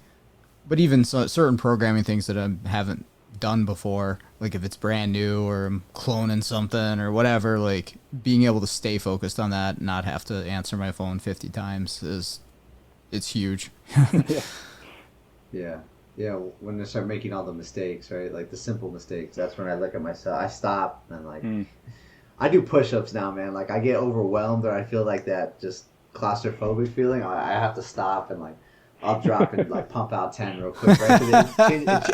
but even certain programming things that I haven't done before, like if it's brand new or I'm cloning something or whatever, like being able to stay focused on that and not have to answer my phone 50 times it's huge. Yeah, when I start making all the mistakes, right? Like the simple mistakes, that's when I look at myself. I stop and I do push-ups now, man. Like I get overwhelmed or I feel like that just claustrophobic feeling. I have to stop and I'll drop and pump out 10 real quick, right?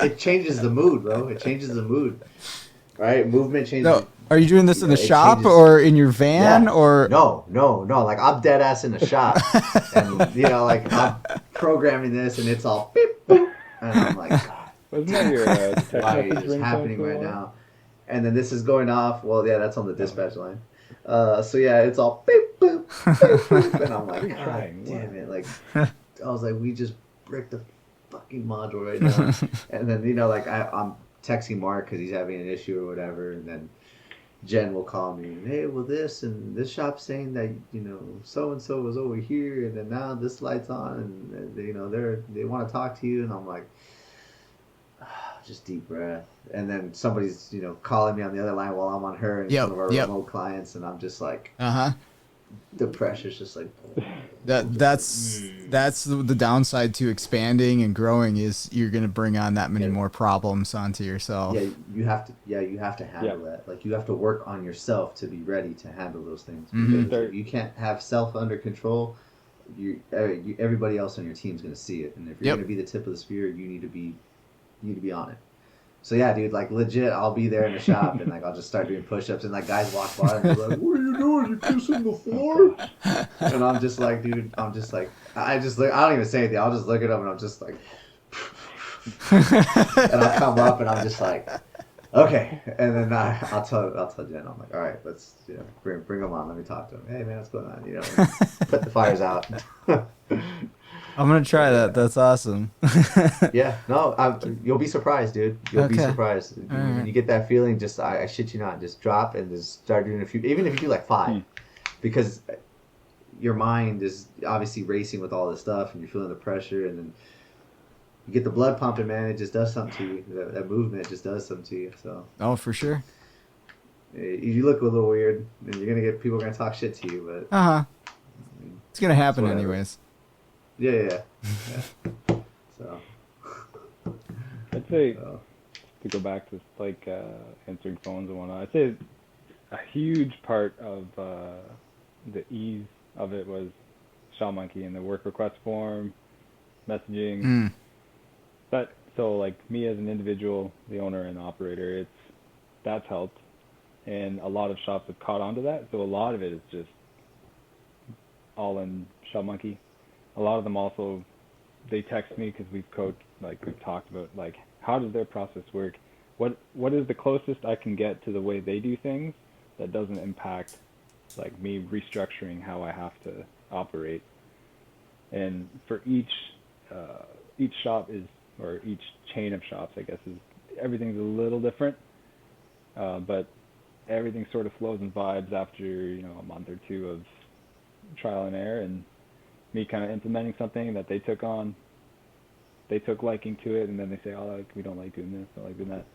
It changes the mood, bro. It changes the mood, right? Movement changes. No, are you doing this in the shop or in your van or? No. Like I'm dead ass in the shop, and I'm programming this, and it's all beep boop, and I'm like, God, wasn't that your why is this happening right now? And then this is going off. Well, yeah, that's on the dispatch line. So yeah, it's all beep boop, beep boop, and I'm like, God damn it, like. I was like, we just bricked the fucking module right now. And then, I'm texting Mark because he's having an issue or whatever. And then Jen will call me, hey, well, this and this shop's saying that, so and so was over here, and then now this light's on, and they want to talk to you, and I'm like, just deep breath. And then somebody's calling me on the other line while I'm on her and some of our remote clients, and I'm just like, the pressure's just like that's the downside to expanding and growing is you're gonna bring on that many more problems onto yourself. You have to handle that. Like, you have to work on yourself to be ready to handle those things, because if you can't have self under control, everybody else on your team's gonna see it, and if you're gonna be the tip of the spear, you need to be on it. So yeah, dude, like, legit, I'll be there in the shop and like I'll just start doing push-ups, and like guys walk by and they're like, "What are you doing? You kissing the floor?" And I'm just like, dude, I don't even say anything. I'll just look at them and I'm just like, and I'll come up and I'm just like, okay, and then I'll tell Jen, I'm like, all right, let's bring them on. Let me talk to them. Hey man, what's going on? Put the fires out. I'm gonna try that. That's awesome. Yeah, no, you'll be surprised, dude. You'll be surprised. When you get that feeling, just I shit you not, just drop and just start doing a few. Even if you do like 5, because your mind is obviously racing with all this stuff, and you're feeling the pressure, and then you get the blood pumping, man. It just does something to you. That movement just does something to you. So. Oh, for sure. You look a little weird, and you're gonna get people gonna talk shit to you, but. It's gonna happen anyways. Yeah. So. I'd say, to go back to like answering phones and whatnot, I'd say a huge part of the ease of it was ShopMonkey and the work request form, messaging. But so like me as an individual, the owner and operator, that's helped, and a lot of shops have caught on to that. So a lot of it is just all in ShopMonkey. A lot of them also, they text me because we've talked about like how does their process work, what is the closest I can get to the way they do things that doesn't impact like me restructuring how I have to operate. And for each shop or each chain of shops, I guess, everything's a little different, but everything sort of flows and vibes after a month or two of trial and error, and me kind of implementing something that they took liking to it, and then they say, oh, we don't like doing this, don't like doing that.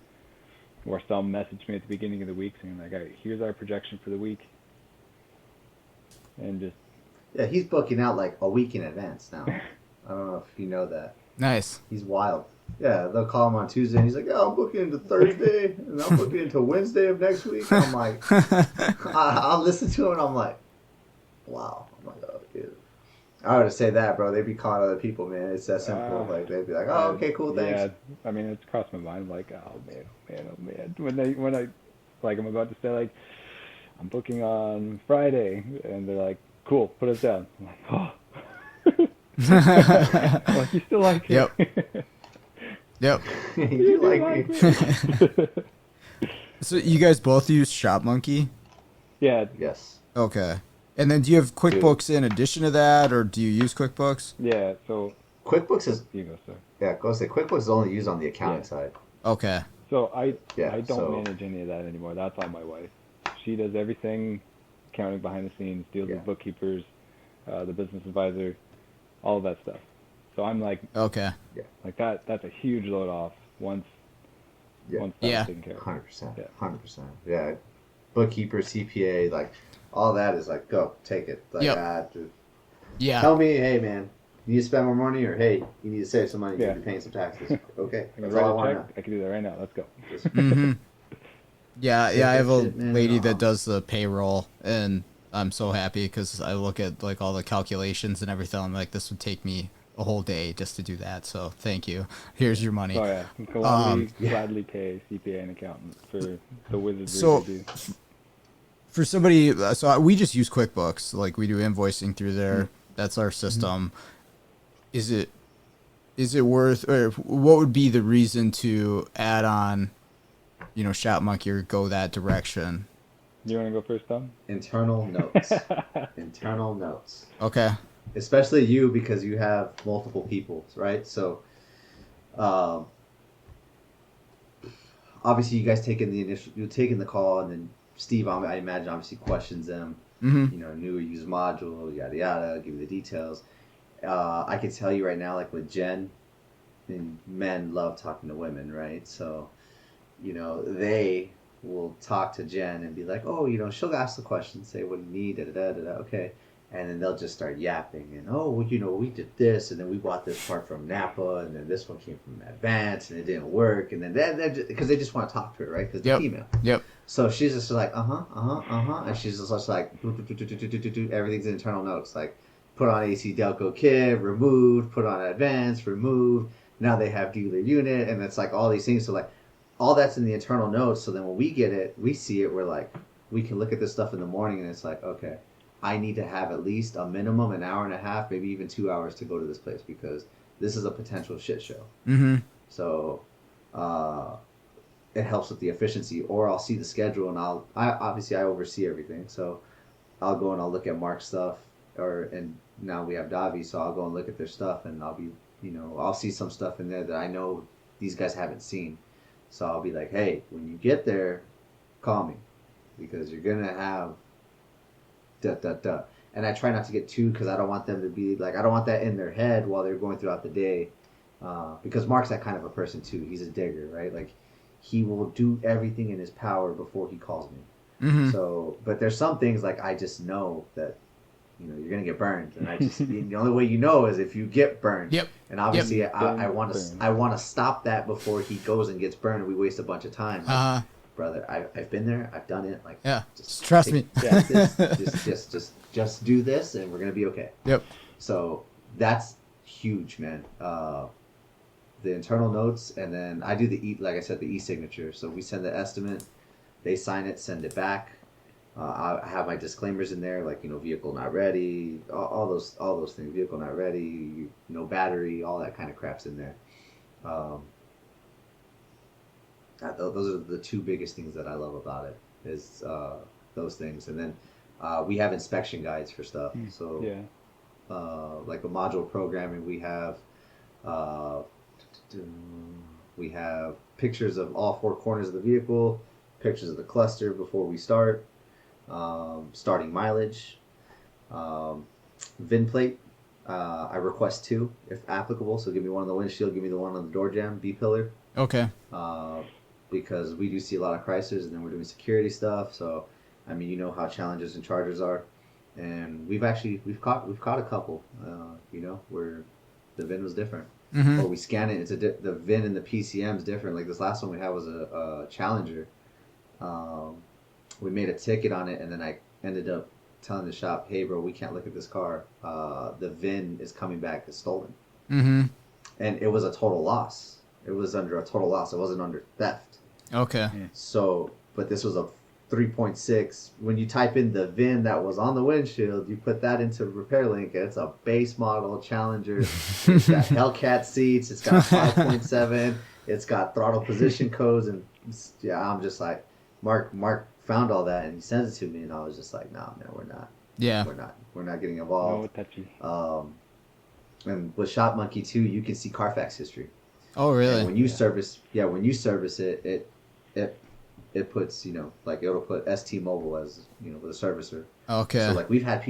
Or some message me at the beginning of the week saying like, all right, here's our projection for the week. And just... Yeah, he's booking out like a week in advance now. I don't know if you know that. Nice. He's wild. Yeah, they'll call him on Tuesday, and he's like, I'm booking into Thursday, and I'm booking into Wednesday of next week. And I'm like, I'll listen to him, and I'm like, wow. I'm like, oh, dude. I would say that, bro. They'd be calling other people, man. It's that simple. Like, they'd be like, oh, okay, cool, thanks. Yeah, I mean, it's crossed my mind. Like, oh, man. When I, like, I'm about to say, like, I'm booking on Friday, and they're like, cool, put us down. I'm like, oh. Like, you still like me? Yep. You like me. So you guys both use ShopMonkey? Yeah. Yes. Okay. And then do you have QuickBooks in addition to that, or do you use QuickBooks? Yeah, so... QuickBooks is... You go, sir. Yeah, go say QuickBooks is only used on the accounting side. Okay. So I don't manage any of that anymore. That's on my wife. She does everything, accounting behind the scenes, deals with bookkeepers, the business advisor, all of that stuff. So I'm like... Okay. Yeah. Like that's a huge load off once that's taken care of. 100%. Yeah. 100%. Yeah. Bookkeeper, CPA, like... All that is like, go, take it. Like, tell me, hey, man, you need to spend more money, or hey, you need to save some money because you're paying some taxes. Okay, that's all I want to know. I can do that right now. Let's go. Mm-hmm. Yeah, I have a lady that does the payroll, and I'm so happy because I look at like all the calculations and everything. I'm like, this would take me a whole day just to do that. So thank you. Here's your money. Oh yeah, gladly pay CPA and accountant for the wizardry they do. For somebody, so we just use QuickBooks. Like, we do invoicing through there. That's our system. Is it worth, or what would be the reason to add on, ShopMonkey or go that direction? You want to go first, Tom? Internal notes. Internal notes. Okay. Especially you, because you have multiple people, right? So, obviously, you guys taking the call, and then Steve, I imagine, obviously questions them. Mm-hmm. New or used module, yada yada. Give you the details. I can tell you right now, like with Jen, and men love talking to women, right? So, they will talk to Jen and be like, oh, she'll ask the question, say what you need, da da da da. Okay. And then they'll just start yapping and, oh, well, we did this, and then we bought this part from Napa, and then this one came from Advance, and it didn't work, and then because they just want to talk to her, right? Because they're female. Yep. So she's just like, and she's just like, everything's in internal notes, like, put on AC Delco kit, removed, put on Advance, removed. Now they have dealer unit, and it's like all these things. So like, all that's in the internal notes. So then when we get it, we see it. We're like, we can look at this stuff in the morning, and it's like, okay, I need to have at least a minimum an hour and a half, maybe even 2 hours to go to this place because this is a potential shit show. Mm-hmm. So it helps with the efficiency. Or I'll see the schedule, and I oversee everything. So I'll go and I'll look at Mark's stuff, and now we have Davi, so I'll go and look at their stuff, and I'll be, I'll see some stuff in there that I know these guys haven't seen. So I'll be like, hey, when you get there, call me because you're gonna have da. And I try not to get too, because I don't want them to be like, I don't want that in their head while they're going throughout the day, because Mark's that kind of a person too. He's a digger, right? Like, he will do everything in his power before he calls me. Mm-hmm. So, but there's some things like I just know that, you're gonna get burned, and I just the only way is if you get burned. Yep. And obviously, I want to stop that before he goes and gets burned, and we waste a bunch of time. Like, brother, I've been there, I've done it. Like, yeah, just trust me. Just do this, and we're gonna be okay. Yep. So that's huge, man. The internal notes, and then I do like I said, the e-signature. So we send the estimate, they sign it, send it back. I have my disclaimers in there, like, vehicle not ready, all those things. Vehicle not ready, no battery, all that kind of crap's in there. Those are the two biggest things that I love about it, is those things. And then we have inspection guides for stuff. So like a module programming, we have pictures of all four corners of the vehicle, pictures of the cluster before we start, starting mileage, VIN plate. I request 2 if applicable. So give me one on the windshield, give me the one on the door jamb, B-pillar. Okay. Because we do see a lot of Chryslers, and then we're doing security stuff. So, I mean, how Challengers and Chargers are, and we've caught a couple, where the VIN was different, or we scan it. The VIN and the PCM is different. Like this last one we had was a Challenger. We made a ticket on it, and then I ended up telling the shop, "Hey, bro, we can't look at this car. The VIN is coming back as stolen." Mm-hmm. And it was a total loss. It was under a total loss. It wasn't under theft. Okay. So, but this was a 3.6. When you type in the VIN that was on the windshield, you put that into Repair Link, and it's a base model Challenger. It's got Hellcat seats. It's got 5.7. It's got throttle position codes, and I'm just like, Mark found all that and he sends it to me, and I was just like, nah, man, we're not. Yeah. We're not getting involved. No touchy. And with Shop Monkey too, you can see Carfax history. Oh, really? And when you service it, it puts, like it'll put ST Mobile as, the servicer. Okay. So like we've had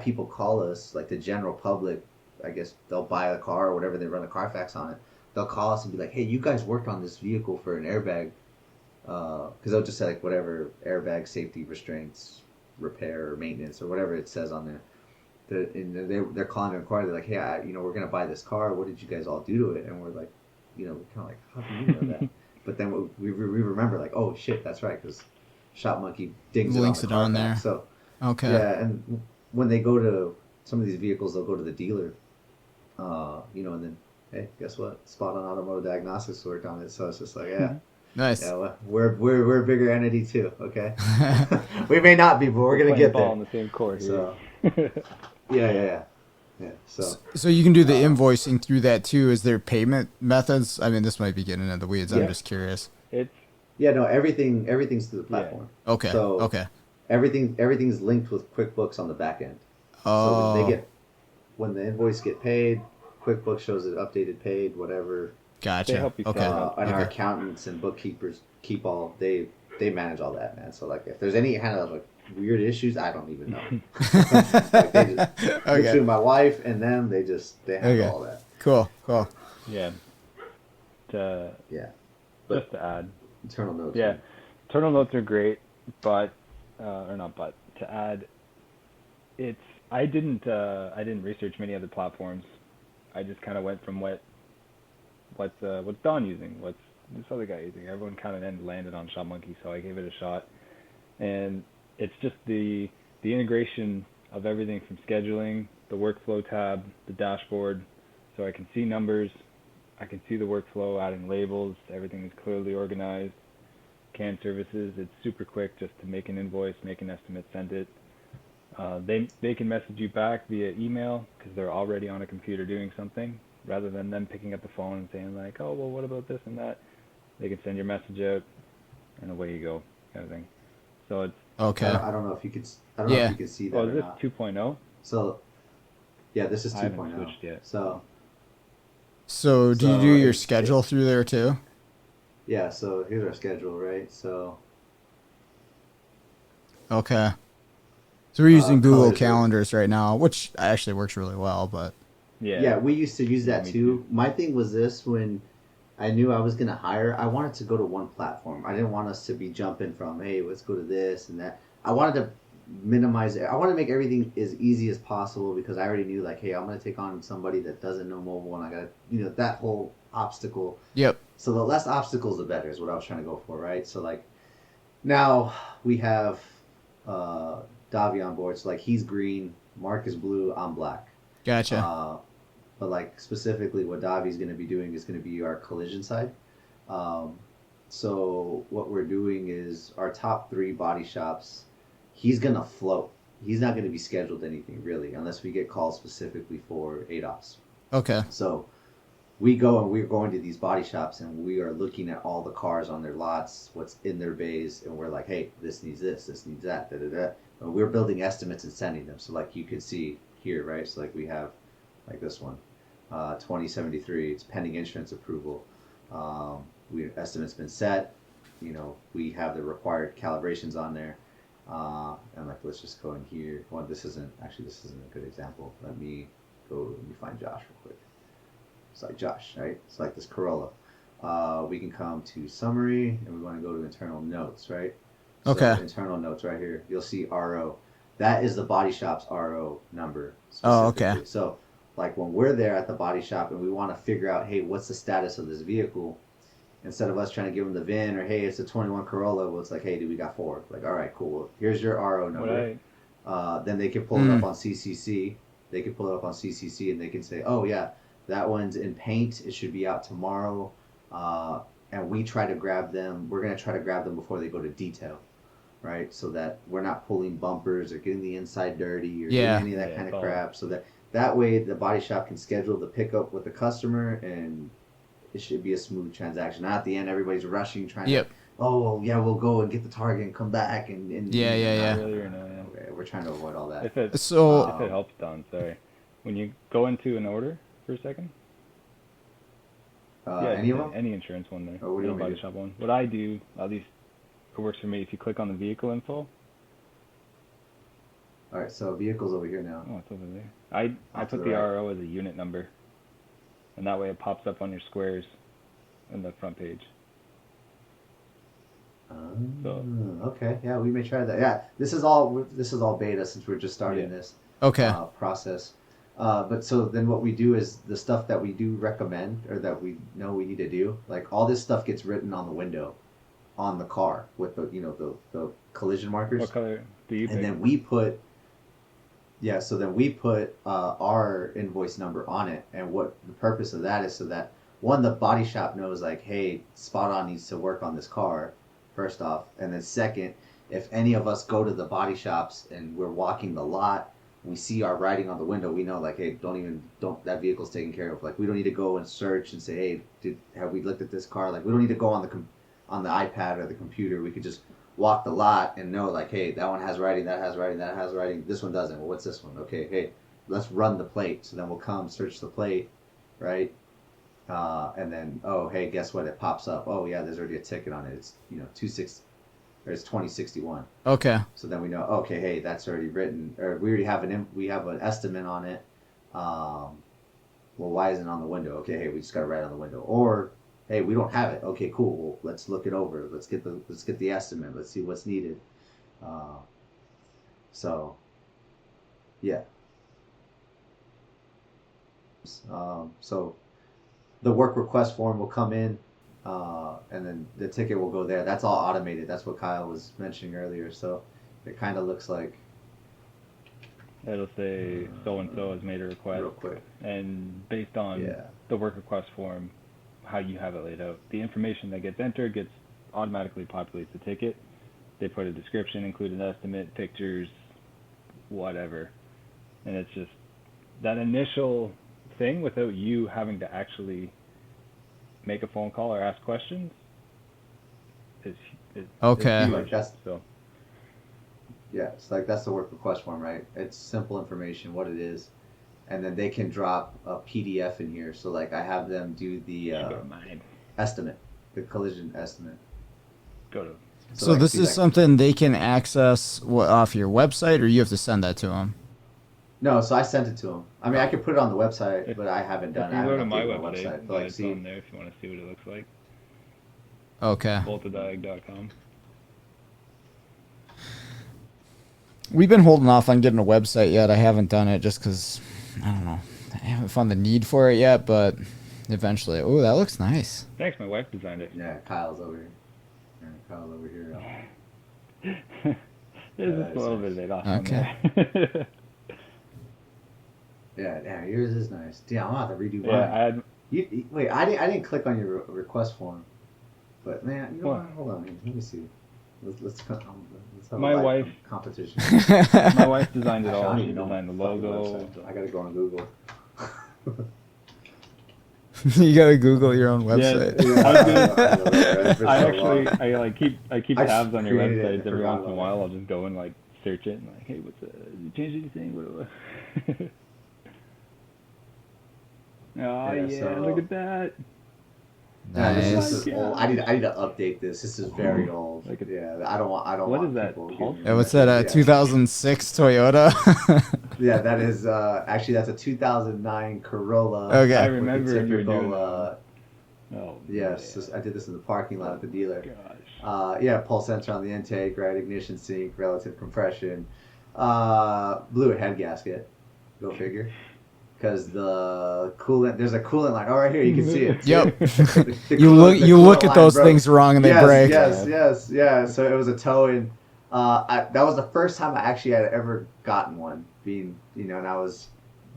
people call us, like the general public, I guess they'll buy a car or whatever, they run a Carfax on it. They'll call us and be like, hey, you guys worked on this vehicle for an airbag, because they'll just say like whatever airbag safety restraints, repair or maintenance or whatever it says on there. They're calling to inquire. They're like, hey, we're gonna buy this car. What did you guys all do to it? And we're like, we're kind of like, how do you know that? But then we remember like, oh shit, that's right, because Shop Monkey links it on there. So okay. Yeah, and when they go to some of these vehicles, they'll go to the dealer, and then, hey, guess what? Spot on Automotive Diagnostics worked on it. So it's just like, yeah. Nice. Yeah, well, we're a bigger entity too. Okay. We may not be, but we're gonna get there. On the same court. So. Yeah. So you can do the invoicing through that too. Is there payment methods? I mean, this might be getting into the weeds. I'm just curious. Everything's through the platform. Yeah. Okay. So okay. Everything's linked with QuickBooks on the back end. Oh. So when the invoice get paid, QuickBooks shows it updated, paid, whatever. Gotcha. They help you and our accountants and bookkeepers keep all. They they manage all that, man. So like if there's any kind of like weird issues, I don't even know. Like they just between my wife and them, they handle all that. Cool. Yeah. Yeah. Just to add. Internal notes. Yeah. Man. Internal notes are great, but to add, I didn't research many other platforms. I just kind of went from what's Don using, what's this other guy using. Everyone kind of then landed on ShopMonkey, so I gave it a shot. And it's just the integration of everything from scheduling, the workflow tab, the dashboard, so I can see numbers, I can see the workflow, adding labels, everything is clearly organized. CAN services, it's super quick just to make an invoice, make an estimate, send it. They can message you back via email because they're already on a computer doing something, rather than them picking up the phone and saying like, oh, well, what about this and that? They can send your message out, and away you go, kind of thing. So it's okay. I don't know if you could. I don't know if you could see that. Oh, is this 2.0? So, yeah, this is 2.0. I haven't switched yet. So do you do your schedule through there too? Yeah, so here's our schedule, right? So. Okay. So we're using Google colors, Calendars right now, which actually works really well, but. Yeah, we used to use that too. My thing was this: when I knew I was going to hire, I wanted to go to one platform. I didn't want us to be jumping from, hey, let's go to this and that. I wanted to minimize it. I want to make everything as easy as possible because I already knew, like, hey, I'm going to take on somebody that doesn't know mobile, and I got to, that whole obstacle. Yep. So the less obstacles, the better is what I was trying to go for, right? So, like, now we have Davi on board. So, like, he's green, Mark is blue, I'm black. Gotcha. But, like, specifically what Davi's going to be doing is going to be our collision side. So what we're doing is our top 3 body shops, he's going to float. He's not going to be scheduled anything, really, unless we get called specifically for ADOS. Okay. So we're going to these body shops, and we are looking at all the cars on their lots, what's in their bays, and we're like, hey, this needs this needs that, da-da-da. And we're building estimates and sending them. So, like, you can see here, right? So, like, we have, like, this one, 2073, it's pending insurance approval. Estimate's been set. We have the required calibrations on there. And, like, let's just go in here. Well, this isn't a good example. Let me find Josh real quick. It's like Josh, right? It's like this Corolla. We can come to summary, and we want to go to internal notes, right? Okay. So internal notes right here. You'll see RO. That is the body shop's RO number. Oh, okay. So, like, when we're there at the body shop and we want to figure out, hey, what's the status of this vehicle? Instead of us trying to give them the VIN or, hey, it's a 21 Corolla, well, it's like, hey, dude, we got 4. Like, all right, cool. Well, here's your RO number. Then they can pull it up on CCC. They can pull it up on CCC and they can say, oh, yeah, that one's in paint. It should be out tomorrow. And we try to grab them. We're going to try to grab them before they go to detail, right? So that we're not pulling bumpers or getting the inside dirty or getting any of that kind of crap. So that way the body shop can schedule the pickup with the customer and it should be a smooth transaction. Not at the end, everybody's rushing, trying to, oh, yeah, we'll go and get the target and come back. And Okay, we're trying to avoid all that. If it helps, Don, sorry. When you go into an order for a second, any of them? Any insurance one there. Or any body shop one. What I do, at least it works for me, if you click on the vehicle info. All right, so vehicle's over here now. Oh, it's over there. I put the RO as a unit number, and that way it pops up on your squares in the front page. Okay, yeah, we may try that. Yeah, this is all beta since we're just starting this process. But so then what we do is the stuff that we do recommend or that we know we need to do, like all this stuff gets written on the window, on the car with the collision markers. What color do you pick? And then we put our invoice number on it, and what the purpose of that is so that one, the body shop knows like, hey, Spot On needs to work on this car, first off, and then second, if any of us go to the body shops and we're walking the lot, we see our writing on the window, we know like, hey, don't that vehicle's taken care of. Like we don't need to go and search and say, hey, have we looked at this car? Like we don't need to go on the iPad or the computer. We could just walk the lot and know like, hey, that one has writing, that has writing, that has writing. This one doesn't. Well, what's this one? Okay, hey, let's run the plate. So then we'll come search the plate, right? And then, oh, hey, guess what? It pops up. Oh, yeah, there's already a ticket on it. It's 26 or it's 2061. Okay. So then we know, okay, hey, that's already written, or we already have an estimate on it. Well, why isn't it on the window? Okay, hey, we just got to write on the window. Or, hey, we don't have it. Okay, cool. Well, let's look it over. Let's get the estimate. Let's see what's needed. So, yeah. So the work request form will come in, and then the ticket will go there. That's all automated. That's what Kyle was mentioning earlier. So it kind of looks like it'll say so and so has made a request, real quick, and based on the work request form, how you have it laid out, the information that gets entered gets automatically populates the ticket. They put a description, include an estimate, pictures, whatever, and it's just that initial thing without you having to actually make a phone call or ask questions is okay. huge. Like that's, so yeah, it's like that's the work request form, right? It's simple information, what it is, and then they can drop a PDF in here. So like I have them do the estimate, the collision estimate. Go to. So this is something they can access off your website, or you have to send that to them? No, so I sent it to them. I mean, I could put it on the website, but I haven't done it. If I you go to haven't my updated website, but like, it's on there if you want to see what it looks like. Okay. Voltadiag.com. We've been holding off on getting a website yet. I haven't done it just because, I don't know, I haven't found the need for it yet, but eventually. Oh, that looks nice. Thanks, my wife designed it. Yeah, Kyle's over here. Kyle's over here. There's just a little bit of it off. Okay. Yeah, yours is nice. Damn, I'm gonna have to redo mine. Yeah, wait, I didn't click on your request form, but man, you know what? Hold on, let me see. Let's have my a wife competition. My wife designed it all. Actually, She designed the logo. I gotta go on Google. You gotta Google your own website. I keep tabs on your created websites every once in a while. I'll just go and like search it and like, hey, what's you change anything? What? Oh yeah, look at that. Nice. This is old. I need to update this. This is very old. Yeah, I don't want. What want is that? Yeah, what's that? 2006 Toyota. Yeah, that is actually that's a 2009 Corolla. Okay, I remember typical, you were doing that. Oh, yes, I did this in the parking lot at the dealer. Gosh. Yeah, pulse sensor on the intake, right? Ignition sync, relative compression. Blew a head gasket. Go figure. Because the coolant, there's a coolant line. Oh, right here, you can see it. Yep. The you look at those things wrong and they break. Yes. So it was a tow-in. That was the first time I actually had ever gotten one. Being, and I was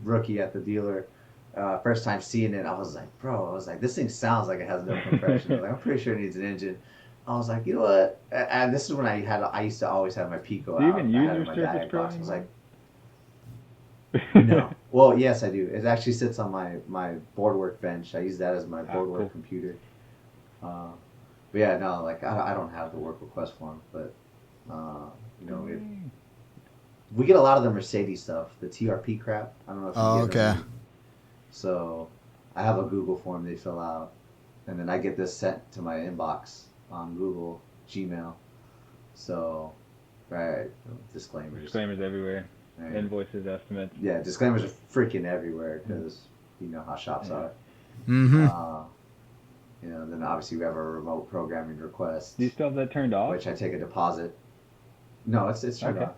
rookie at the dealer. First time seeing it, I was like, this thing sounds like it has no compression. I'm pretty sure it needs an engine. I was like, you know what? And this is when I used to always have my Pico out. Do you even use your Surface Pro? I was like, no. Well, yes, I do. It actually sits on my boardwork bench. I use that as my boardwork computer. But yeah, no, like I don't have the work request form, but we get a lot of the Mercedes stuff, the TRP crap. I don't know if you get them. So I have a Google form they fill out, and then I get this sent to my inbox on Google Gmail. So, right, disclaimers Everywhere. Right. Invoices, estimates. Yeah, disclaimers are freaking everywhere because you know how shops are. Mm-hmm. Then obviously we have a remote programming request. Do you still have that turned off? Which I take a deposit. No, it's turned off.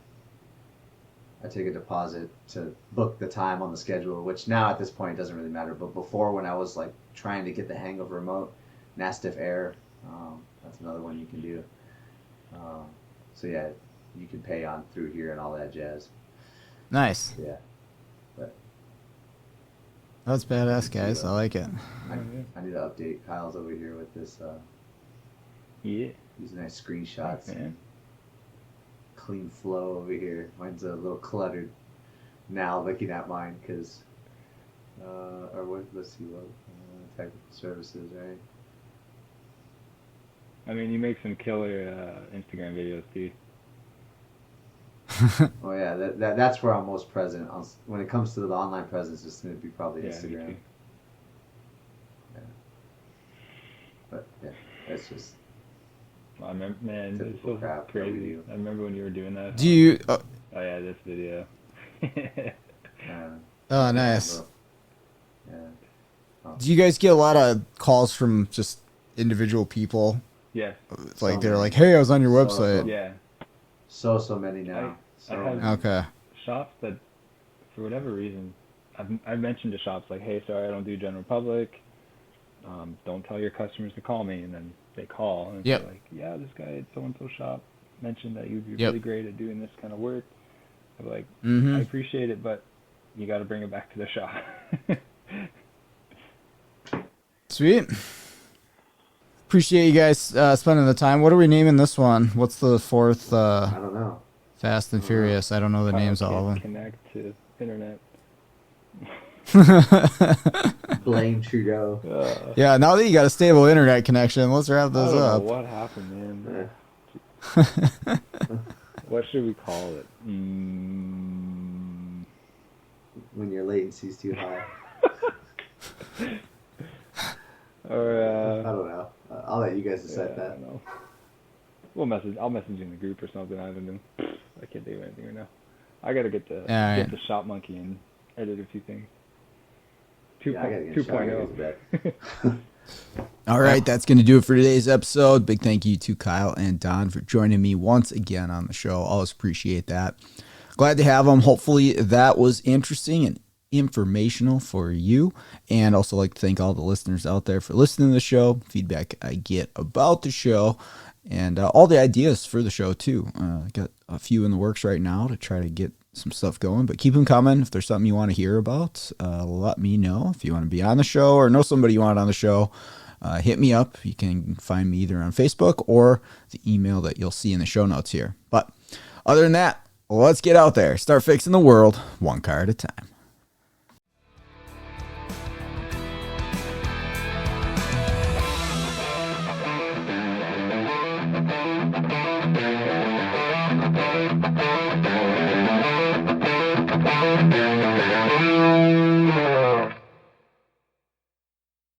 I take a deposit to book the time on the schedule, which now at this point doesn't really matter. But before, when I was like trying to get the hang of remote, Nastiff Air, that's another one you can do. So yeah, you can pay on through here and all that jazz. Nice. Yeah. But that's badass, guys. I like it. I need to update. Kyle's over here with this. These nice screenshots. Okay. Clean flow over here. Mine's a little cluttered now looking at mine because, let's see what, technical services, right? I mean, you make some killer Instagram videos, too. Oh yeah, that's where I'm most present. When it comes to the online presence, it's going to be probably Instagram. Yeah. But yeah, it's just. I remember, man, it's Typical so crap that we crazy. do. I remember when you were doing that. Do you? Oh yeah, this video. Oh, nice. Yeah. Oh. Do you guys get a lot of calls from just individual people? Yes. Like So they're many. like, "Hey, I was on your So, website." Yeah. So many now. I So have- many. Okay. Shops that, for whatever reason, I've mentioned to shops like, hey, sorry, I don't do general public. Don't tell your customers to call me, and then they call and Yep. they're like, yeah, this guy at so and so shop mentioned that you'd be Yep. really great at doing this kind of work. I'm like, Mm-hmm. I appreciate it, but you got to bring it back to the shop. Sweet. Appreciate you guys spending the time. What are we naming this one? What's the fourth I don't know. Fast and Furious? I don't know the names of Can't all of them. Connect to internet. Blame Trudeau. Yeah, now that you got a stable internet connection, let's wrap I this don't know up. what happened, man. Yeah. What should we call it? When your latency's too high. Or I don't know. I'll let you guys decide I that. don't know. I'll message in the group or something. I can't think of anything right now. I gotta get the Alright. get the shop monkey and edit a few things. Yeah, I gotta get shot. I gotta get to 2.0. bed. All right, that's going to do it for today's episode. Big thank you to Kyle and Don for joining me once again on the show. Always appreciate that. Glad to have them. Hopefully that was interesting and informational for you. And also like to thank all the listeners out there for listening to the show, feedback I get about the show, and all the ideas for the show too. Got a few in the works right now to try to get some stuff going, but keep them coming. If there's something you want to hear about, let me know. If you want to be on the show or know somebody you want on the show, hit me up. You can find me either on Facebook or the email that you'll see in the show notes here. But other than that, let's get out there, start fixing the world one car at a time.